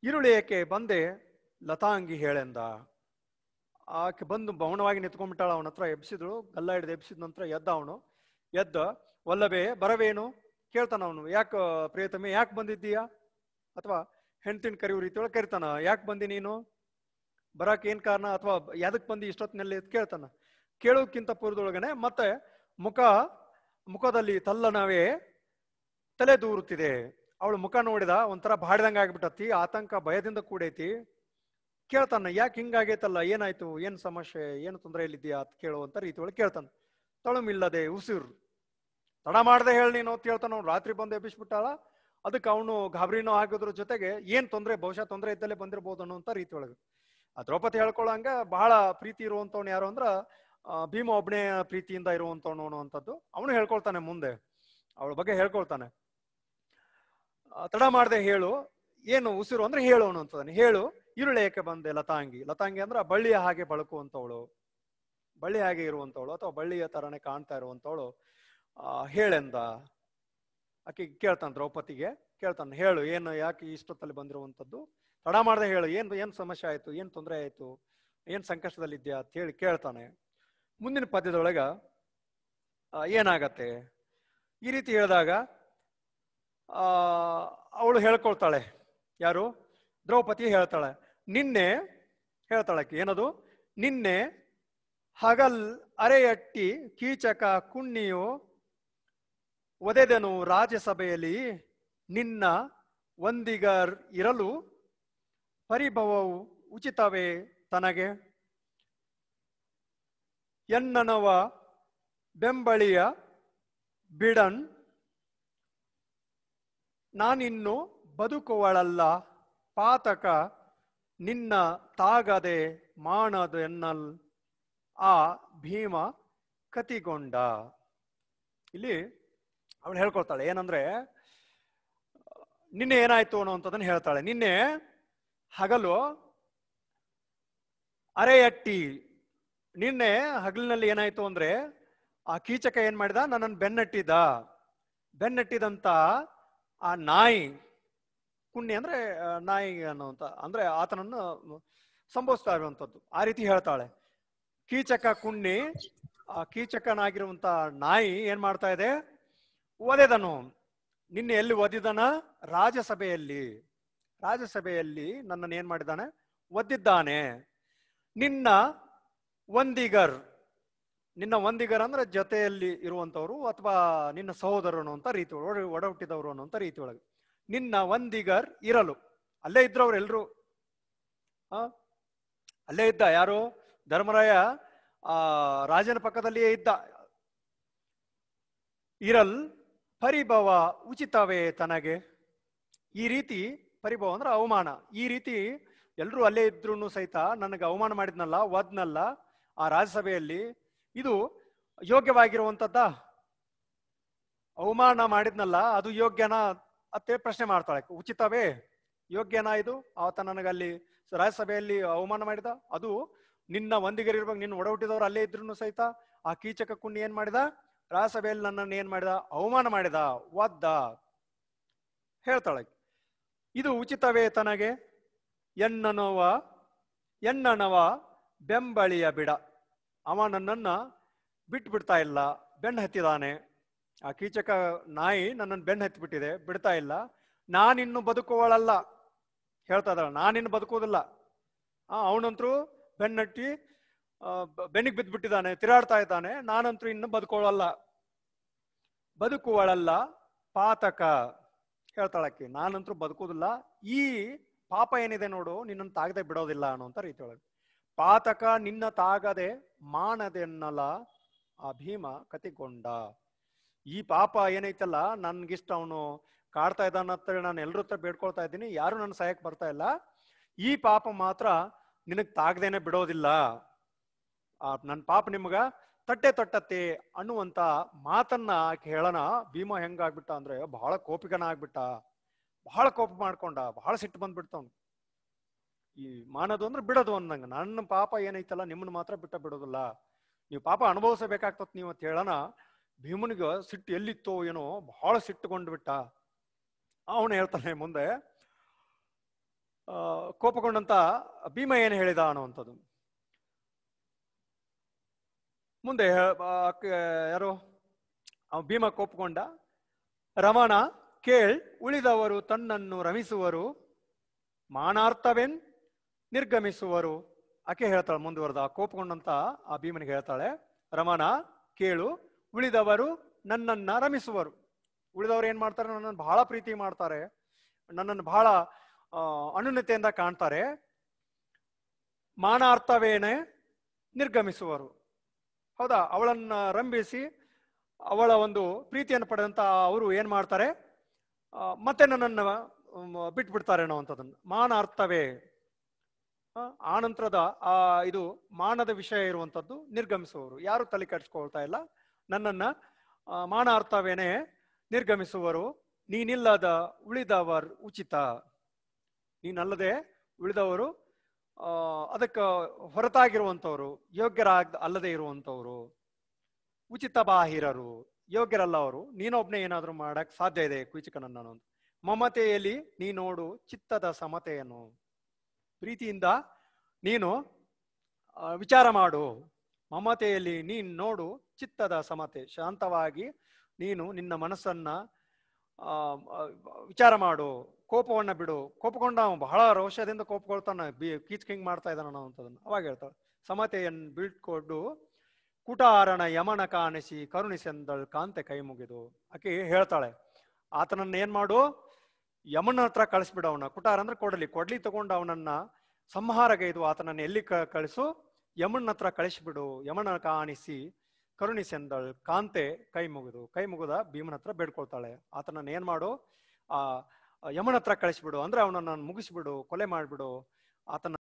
ಇರುಳೇಕೆ ಬಂದೆ ಲತಾಂಗಿ ಹೇಳೆಂದ. ಆಕೆ ಬಂದು ಮೌನವಾಗಿ ನಿಂತ್ಕೊಂಡ್ಬಿಟ್ಟಾಳ. ಅವನ ಹತ್ರ ಎಬ್ಸಿದ್ರು, ಗಲ್ಲ ಹಿಡಿದು ಎಬ್ಸಿದ ನಂತರ ಎದ್ದ ವಲ್ಲಭೆ ಬರವೇನು ಕೇಳ್ತಾನ ಅವನು. ಯಾಕ ಪ್ರಿಯತಮೆ ಯಾಕೆ ಬಂದಿದ್ದೀಯಾ, ಅಥವಾ ಹೆಂಡ್ತಿನ ಕರೆಯುವ ರೀತಿ ಒಳಗೆ ಕರಿತಾನ. ಯಾಕೆ ಬಂದಿ ನೀನು, ಬರಾಕ್ ಏನ್ ಕಾರಣ, ಅಥವಾ ಯಾದಕ್ ಬಂದಿ ಇಷ್ಟೊತ್ತಿನಲ್ಲಿ ಕೇಳ್ತಾನ. ಕೇಳೋಕ್ಕಿಂತ ಪೂರ್ವದೊಳಗನೆ ಮತ್ತೆ ಮುಖದಲ್ಲಿ ತಲ್ಲಣವೇ ತಲೆ ದೂರುತ್ತಿದೆ. ಅವಳು ಮುಖ ನೋಡಿದ, ಒಂಥರ ಬಾಡಿದಂಗ ಆಗ್ಬಿಟ್ಟತಿ, ಆತಂಕ ಭಯದಿಂದ ಕೂಡೈತಿ. ಕೇಳ್ತಾನ, ಯಾಕೆ ಹಿಂಗಾಗೈತಲ್ಲ, ಏನಾಯ್ತು, ಏನ್ ಸಮಸ್ಯೆ, ಏನು ತೊಂದರೆ ಇಲ್ಲಿದ್ಯಾ ಅಂತ ಕೇಳುವಂತ ರೀತಿ ಒಳಗೆ ಕೇಳ್ತಾನ. ತಳುಮಿಲ್ಲದೆ ಉಸಿರು, ತಡ ಮಾಡದೆ ಹೇಳಿ ನೀನು ಅಂತ ಹೇಳ್ತಾನ. ಅವ್ನು ರಾತ್ರಿ ಬಂದು ಎಬ್ಬಿಸ್ಬಿಟ್ಟಾಳ. ಅದಕ್ಕೆ ಅವನು ಗಾಬರಿನೂ ಆಗೋದ್ರ ಜೊತೆಗೆ ಏನ್ ತೊಂದರೆ, ಬಹುಶಃ ತೊಂದರೆ ಇದ್ದಲ್ಲೇ ಬಂದಿರ್ಬೋದು ಅನ್ನುವಂತ ರೀತಿ ಒಳಗೆ. ಆ ದ್ರೌಪದಿ ಹೇಳ್ಕೊಳ್ಳಂಗ ಬಹಳ ಪ್ರೀತಿ ಇರುವಂತವ್ನು ಯಾರು ಅಂದ್ರ ಭೀಮ ಒಬ್ಬನೇ ಪ್ರೀತಿಯಿಂದ ಇರುವಂತವನು ಅನ್ನುವಂಥದ್ದು ಅವನು ಹೇಳ್ಕೊಳ್ತಾನೆ. ಮುಂದೆ ಅವಳ ಬಗ್ಗೆ ಹೇಳ್ಕೊಳ್ತಾನೆ. ತಡ ಮಾಡದೆ ಹೇಳು, ಏನು ಉಸಿರು ಅಂದ್ರೆ ಹೇಳು ಅನ್ನುವಂಥದ್ದಾನೆ. ಹೇಳು ಇರುಳೇಕೆ ಬಂದೆ ಲತಾಂಗಿ. ಲತಾಂಗಿ ಅಂದ್ರೆ ಬಳ್ಳಿಯ ಹಾಗೆ ಬಳಕುವಂತವಳು, ಬಳ್ಳಿ ಹಾಗೆ ಇರುವಂತವಳು ಅಥವಾ ಬಳ್ಳಿಯ ತರನೇ ಕಾಣ್ತಾ ಇರುವಂತವಳು ಹೇಳೆಂದ. ಆಕೆ ಕೇಳ್ತಾನೆ, ದ್ರೌಪದಿಗೆ ಕೇಳ್ತಾನೆ, ಹೇಳು ಏನು, ಯಾಕೆ ಇಷ್ಟೊತ್ತಲ್ಲಿ ಬಂದಿರುವಂಥದ್ದು, ತಡ ಮಾಡದೆ ಹೇಳು, ಏನ್ ಸಮಸ್ಯೆ ಆಯ್ತು, ಏನ್ ತೊಂದರೆ ಆಯ್ತು, ಏನ್ ಸಂಕಷ್ಟದಲ್ಲಿದ್ಯಾ ಅಂತ ಹೇಳಿ ಕೇಳ್ತಾನೆ. ಮುಂದಿನ ಪದ್ಯದೊಳಗ ಏನಾಗತ್ತೆ ಈ ರೀತಿ ಹೇಳಿದಾಗ ಅವಳು ಹೇಳ್ಕೊಳ್ತಾಳೆ. ಯಾರು, ದ್ರೌಪದಿ ಹೇಳ್ತಾಳೆ. ನಿನ್ನೆ ಹೇಳ್ತಾಳಕ್ಕೆ ಏನದು, ನಿನ್ನೆ ಹಗಲ್ ಅರೆಯಟ್ಟಿ ಕೀಚಕ ಕುಣ್ಣಿಯು ಒದೆದನು ರಾಜ್ಯಸಭೆಯಲ್ಲಿ ನಿನ್ನ ಒಂದಿಗರ್ ಇರಲು ಪರಿಭವವು ಉಚಿತವೇ ತನಗೆ ಎನ್ನನವ ಬೆಂಬಳಿಯ ಬಿಡನ್ ನಾನಿನ್ನು ಬದುಕುವಳಲ್ಲ ಪಾತಕ ನಿನ್ನ ತಾಗದೆ ಮಾಡದೆನ್ನಲ್ ಆ ಭೀಮ ಕತಿಗೊಂಡ. ಇಲ್ಲಿ ಅವಳು ಹೇಳ್ಕೊಳ್ತಾಳೆ ಏನಂದ್ರೆ ನಿನ್ನೆ ಏನಾಯ್ತು ಅನ್ನೋಂಥದ್ದನ್ನು ಹೇಳ್ತಾಳೆ. ನಿನ್ನೆ ಹಗಲು ಅರೆಯಟ್ಟಿ, ನಿನ್ನೆ ಹಗಲಿನಲ್ಲಿ ಏನಾಯ್ತು ಅಂದ್ರೆ ಆ ಕೀಚಕ ಏನ್ ಮಾಡಿದ, ನನ್ನನ್ನು ಬೆನ್ನಟ್ಟಿದಂತ ಆ ನಾಯಿ, ಕುಣ್ಣಿ ಅಂದ್ರೆ ನಾಯಿ ಅನ್ನುವಂತ ಅಂದ್ರೆ ಆತನನ್ನು ಸಂಬೋಧಿಸ್ತಾ ಇರುವಂತದ್ದು, ಆ ರೀತಿ ಹೇಳ್ತಾಳೆ. ಕೀಚಕ ಕುಣ್ಣಿ, ಆ ಕೀಚಕನಾಗಿರುವಂತ ನಾಯಿ ಏನ್ ಮಾಡ್ತಾ ಇದೆ, ಒದೆದನು. ನಿನ್ನೆ ಎಲ್ಲಿ ಒದಿದನ? ರಾಜ್ಯಸಭೆಯಲ್ಲಿ ನನ್ನನ್ನು ಏನ್ ಮಾಡಿದ್ದಾನೆ, ಒದ್ದಿದ್ದಾನೆ. ನಿನ್ನ ಒಂದಿಗರ್ ಅಂದ್ರೆ ಜೊತೆಯಲ್ಲಿ ಇರುವಂತವ್ರು ಅಥವಾ ನಿನ್ನ ಸಹೋದರನು ಅಂತ ರೀತಿ, ಒಡ ಹುಟ್ಟಿದವರು ಅನ್ನುವಂತ ರೀತಿ ಒಳಗೆ. ನಿನ್ನ ಒಂದಿಗರ್ ಇರಲು, ಅಲ್ಲೇ ಇದ್ರು ಅವ್ರು ಎಲ್ರು, ಅಲ್ಲೇ ಇದ್ದ. ಯಾರು? ಧರ್ಮರಾಯ ರಾಜನ ಪಕ್ಕದಲ್ಲಿಯೇ ಇದ್ದ. ಇರಲ್ ಪರಿಭವ ಉಚಿತವೇ ತನಗೆ. ಈ ರೀತಿ ಪರಿಭವ ಅಂದ್ರೆ ಅವಮಾನ. ಈ ರೀತಿ ಎಲ್ರು ಅಲ್ಲೇ ಇದ್ರು ಸಹಿತ ನನಗೆ ಅವಮಾನ ಮಾಡಿದ್ನಲ್ಲ, ಒದ್ನಲ್ಲ ಆ ರಾಜ್ಯಸಭೆಯಲ್ಲಿ, ಇದು ಯೋಗ್ಯವಾಗಿರುವಂತದ್ದ? ಅವಮಾನ ಮಾಡಿದ್ನಲ್ಲ ಅದು ಯೋಗ್ಯನಾ ಅತ್ತೆ ಪ್ರಶ್ನೆ ಮಾಡ್ತಾಳೆ. ಉಚಿತವೇ, ಯೋಗ್ಯನಾ ಇದು? ಆತ ನನಗಲ್ಲಿ ರಾಜ್ಯಸಭೆಯಲ್ಲಿ ಅವಮಾನ ಮಾಡಿದ. ಅದು ನಿನ್ನ ಒಂದಿಗರಿರ್ಬೇಕು, ನಿನ್ನ ಒಡ ಹುಟ್ಟಿದವರು ಅಲ್ಲೇ ಇದ್ರು ಸಹಿತ ಆ ಕೀಚಕ ಕುಣ್ಣಿ ಏನ್ ಮಾಡಿದ, ರಾಜ್ಯಸಭೆಯಲ್ಲಿ ನನ್ನನ್ನು ಏನ್ ಮಾಡಿದ, ಅವಮಾನ ಮಾಡಿದ, ಒದ್ದ. ಹೇಳ್ತಾಳೆ, ಇದು ಉಚಿತವೇ ತನಗೆ? ಎನ್ನನವ ಬೆಂಬಳಿಯ ಬಿಡ. ಅವ ನನ್ನನ್ನ ಬಿಟ್ಬಿಡ್ತಾ ಇಲ್ಲ, ಬೆನ್ನು ಹತ್ತಿದಾನೆ. ಆ ಕೀಚಕ ನಾಯಿ ನನ್ನನ್ನು ಬೆನ್ನು ಹತ್ತಿಬಿಟ್ಟಿದೆ, ಬಿಡ್ತಾ ಇಲ್ಲ. ನಾನಿನ್ನು ಬದುಕುವಳಲ್ಲ ಹೇಳ್ತಾ ಇದ್ದಾಳೆ, ನಾನಿನ್ನು ಬದುಕುವುದಿಲ್ಲ. ಅವನಂತರೂ ಬೆನ್ನಟ್ಟಿ ಬೆನ್ನಿಗೆ ಬಿದ್ದುಬಿಟ್ಟಿದ್ದಾನೆ, ತಿರಾಡ್ತಾ ಇದ್ದಾನೆ. ನಾನಂತರೂ ಇನ್ನು ಬದುಕುವಳಲ್ಲ ಪಾತಕ ಹೇಳ್ತಾಳಕ್ಕೆ, ನಾನಂತರೂ ಬದುಕುವುದಿಲ್ಲ. ಈ ಪಾಪ ಏನಿದೆ ನೋಡು, ನಿನ್ನನ್ನು ತಾಗದೆ ಬಿಡೋದಿಲ್ಲ ಅನ್ನೋಂಥ ರೀತಿ ಒಳಗೆ. ಪಾತಕ ನಿನ್ನ ತಾಗದೆ ಮಾನದೆನ್ನಲ ಆ ಭೀಮ ಕತಿಗೊಂಡ. ಈ ಪಾಪ ಏನೈತಲ್ಲ, ನನ್ಗಿಷ್ಟ ಅವನು ಕಾಡ್ತಾ ಇದ್ದಾನ ಅಂತ ನಾನು ಎಲ್ರ ಹತ್ರ ಬೇಡ್ಕೊಳ್ತಾ ಇದ್ದೀನಿ, ಯಾರು ನನ್ನ ಸಹಾಯಕ್ಕೆ ಬರ್ತಾ ಇಲ್ಲ. ಈ ಪಾಪ ಮಾತ್ರ ನಿನಗ್ ತಾಗದೇನೆ ಬಿಡೋದಿಲ್ಲ. ನನ್ನ ಪಾಪ ನಿಮ್ಗ ತಟ್ಟತ್ತೆ ಅನ್ನುವಂತ ಮಾತನ್ನ ಹೇಳೋಣ. ಭೀಮ ಹೆಂಗಾಗ್ಬಿಟ್ಟ ಅಂದ್ರೆ ಬಹಳ ಕೋಪಿಕನ ಆಗ್ಬಿಟ್ಟ, ಬಹಳ ಕೋಪ ಮಾಡ್ಕೊಂಡ, ಬಹಳ ಸಿಟ್ಟು ಬಂದ್ಬಿಡ್ತವ್ನು. ಈ ಮಾನದು ಅಂದ್ರೆ ಬಿಡೋದು ಅಂದಂಗ, ನನ್ನ ಪಾಪ ಏನೈತಲ್ಲ ನಿಮ್ಮನ್ನ ಮಾತ್ರ ಬಿಡೋದಿಲ್ಲ, ನೀವು ಪಾಪ ಅನುಭವಿಸಬೇಕಾಗ್ತತ್ ನೀವು ಅಂತ ಹೇಳೋಣ. ಭೀಮನಿಗೆ ಸಿಟ್ಟು ಎಲ್ಲಿತ್ತೋ ಏನೋ ಬಹಳ ಸಿಟ್ಟುಗೊಂಡ್ಬಿಟ್ಟ. ಅವನು ಹೇಳ್ತಾನೆ ಮುಂದೆ, ಕೋಪಗೊಂಡಂತ ಭೀಮ ಏನು ಹೇಳಿದ ಅನ್ನುವಂಥದ್ದು. ಮುಂದೆ ಯಾರು ಭೀಮ ಕೋಪಗೊಂಡ, ರಮಣ ಕೇಳ್ ಉಳಿದವರು ತನ್ನನ್ನು ರಮಿಸುವರು, ಮಾನಾರ್ಥವೆನ್ ನಿರ್ಗಮಿಸುವರು. ಆಕೆ ಹೇಳ್ತಾಳೆ ಮುಂದುವರೆದ, ಕೋಪಗೊಂಡಂತ ಆ ಭೀಮನಿಗೆ ಹೇಳ್ತಾಳೆ, ರಮಣ ಕೇಳು, ಉಳಿದವರು ನನ್ನನ್ನ ರಮಿಸುವರು. ಉಳಿದವರು ಏನ್ ಮಾಡ್ತಾರೆ, ನನ್ನನ್ನು ಬಹಳ ಪ್ರೀತಿ ಮಾಡ್ತಾರೆ, ನನ್ನನ್ನು ಬಹಳ ಅನುನ್ನತೆಯಿಂದ ಕಾಣ್ತಾರೆ. ಮಾನಾರ್ಥವೇನೆ ನಿರ್ಗಮಿಸುವರು. ಹೌದಾ, ಅವಳನ್ನ ರಂಭಿಸಿ ಅವಳ ಒಂದು ಪ್ರೀತಿಯನ್ನು ಪಡೆದಂತ ಅವರು ಏನ್ ಮಾಡ್ತಾರೆ, ಮತ್ತೆ ನನ್ನನ್ನು ಬಿಟ್ಬಿಡ್ತಾರೆ ಅನ್ನೋವಂಥದ್ದನ್ನು. ಮಾನಾರ್ಥವೇ, ಆನಂತರದ ಇದು ಮಾನದ ವಿಷಯ ಇರುವಂಥದ್ದು. ನಿರ್ಗಮಿಸುವವರು ಯಾರು ತಲೆ ಕೆಡಿಸ್ಕೊಳ್ತಾ ಇಲ್ಲ, ನನ್ನನ್ನ ಮಾನಾರ್ಥವೇನೆ ನಿರ್ಗಮಿಸುವರು. ನೀನಿಲ್ಲದ ಉಳಿದವರು ಉಚಿತ, ನೀನಲ್ಲದೆ ಉಳಿದವರು ಅದಕ್ಕೆ ಹೊರತಾಗಿರುವಂಥವ್ರು, ಯೋಗ್ಯರಾಗ ಅಲ್ಲದೆ ಇರುವಂಥವ್ರು, ಉಚಿತ ಬಾಹಿರರು, ಯೋಗ್ಯರಲ್ಲ ಅವರು. ನೀನೊಬ್ನೇ ಏನಾದ್ರು ಮಾಡಕ್ ಸಾಧ್ಯ ಇದೆ ಕೀಚಕನನ್ನು. ಮಮತೆಯಲ್ಲಿ ನೀ ನೋಡು ಚಿತ್ತದ ಸಮತೆಯನ್ನು, ಪ್ರೀತಿಯಿಂದ ನೀನು ವಿಚಾರ ಮಾಡು. ಮಮತೆಯಲ್ಲಿ ನೀನು ನೋಡು ಚಿತ್ತದ ಸಮತೆ, ಶಾಂತವಾಗಿ ನೀನು ನಿನ್ನ ಮನಸ್ಸನ್ನ ವಿಚಾರ ಮಾಡು. ಕೋಪವನ್ನ ಬಿಡು. ಕೋಪಗೊಂಡ ಬಹಳ ರೋಷದಿಂದ ಕೋಪಗೊಳ್ತಾನ, ಕೀಚಕ ಹಿಂಗ್ ಮಾಡ್ತಾ ಇದ್ದಾನ ಅನ್ನೋಂಥದನ್ನ ಅವಾಗ ಹೇಳ್ತಾಳೆ, ಸಮತೆಯನ್ನು ಬೀಳ್ಕೊಂಡು ಕುಟಾರಣ ಯಮನ ಕಾಣಿಸಿ ಕರುಣಿಸೆಂದಳ್ ಕಾಂತೆ ಕೈ ಮುಗಿದು. ಆಕೆ ಹೇಳ್ತಾಳೆ, ಆತನನ್ನ ಏನ್ ಮಾಡು, ಯಮನ ಹತ್ರ ಕಳಿಸ್ಬಿಡು. ಅವನ ಕುಟಾರ ಅಂದ್ರೆ ಕೊಡ್ಲಿ ತಗೊಂಡು ಅವನನ್ನ ಸಂಹಾರಗೈದು ಆತನನ್ನ ಎಲ್ಲಿ ಕಳಿಸು, ಯಮನ ಹತ್ರ ಕಳಿಸ್ಬಿಡು. ಯಮನ ಕಾಣಿಸಿ ಕರುಣಿಸೆಂದಳ್ ಕಾಂತೆ ಕೈ ಮುಗಿದ ಭೀಮನ ಹತ್ರ ಬೇಡ್ಕೊಳ್ತಾಳೆ, ಆತನನ್ನ ಏನ್ ಮಾಡು, ಆ ಯಮನ ಹತ್ರ ಕಳಿಸ್ಬಿಡು, ಅಂದ್ರೆ ಅವನನ್ನ ಮುಗಿಸ್ಬಿಡು, ಕೊಲೆ ಮಾಡ್ಬಿಡು, ಆತನ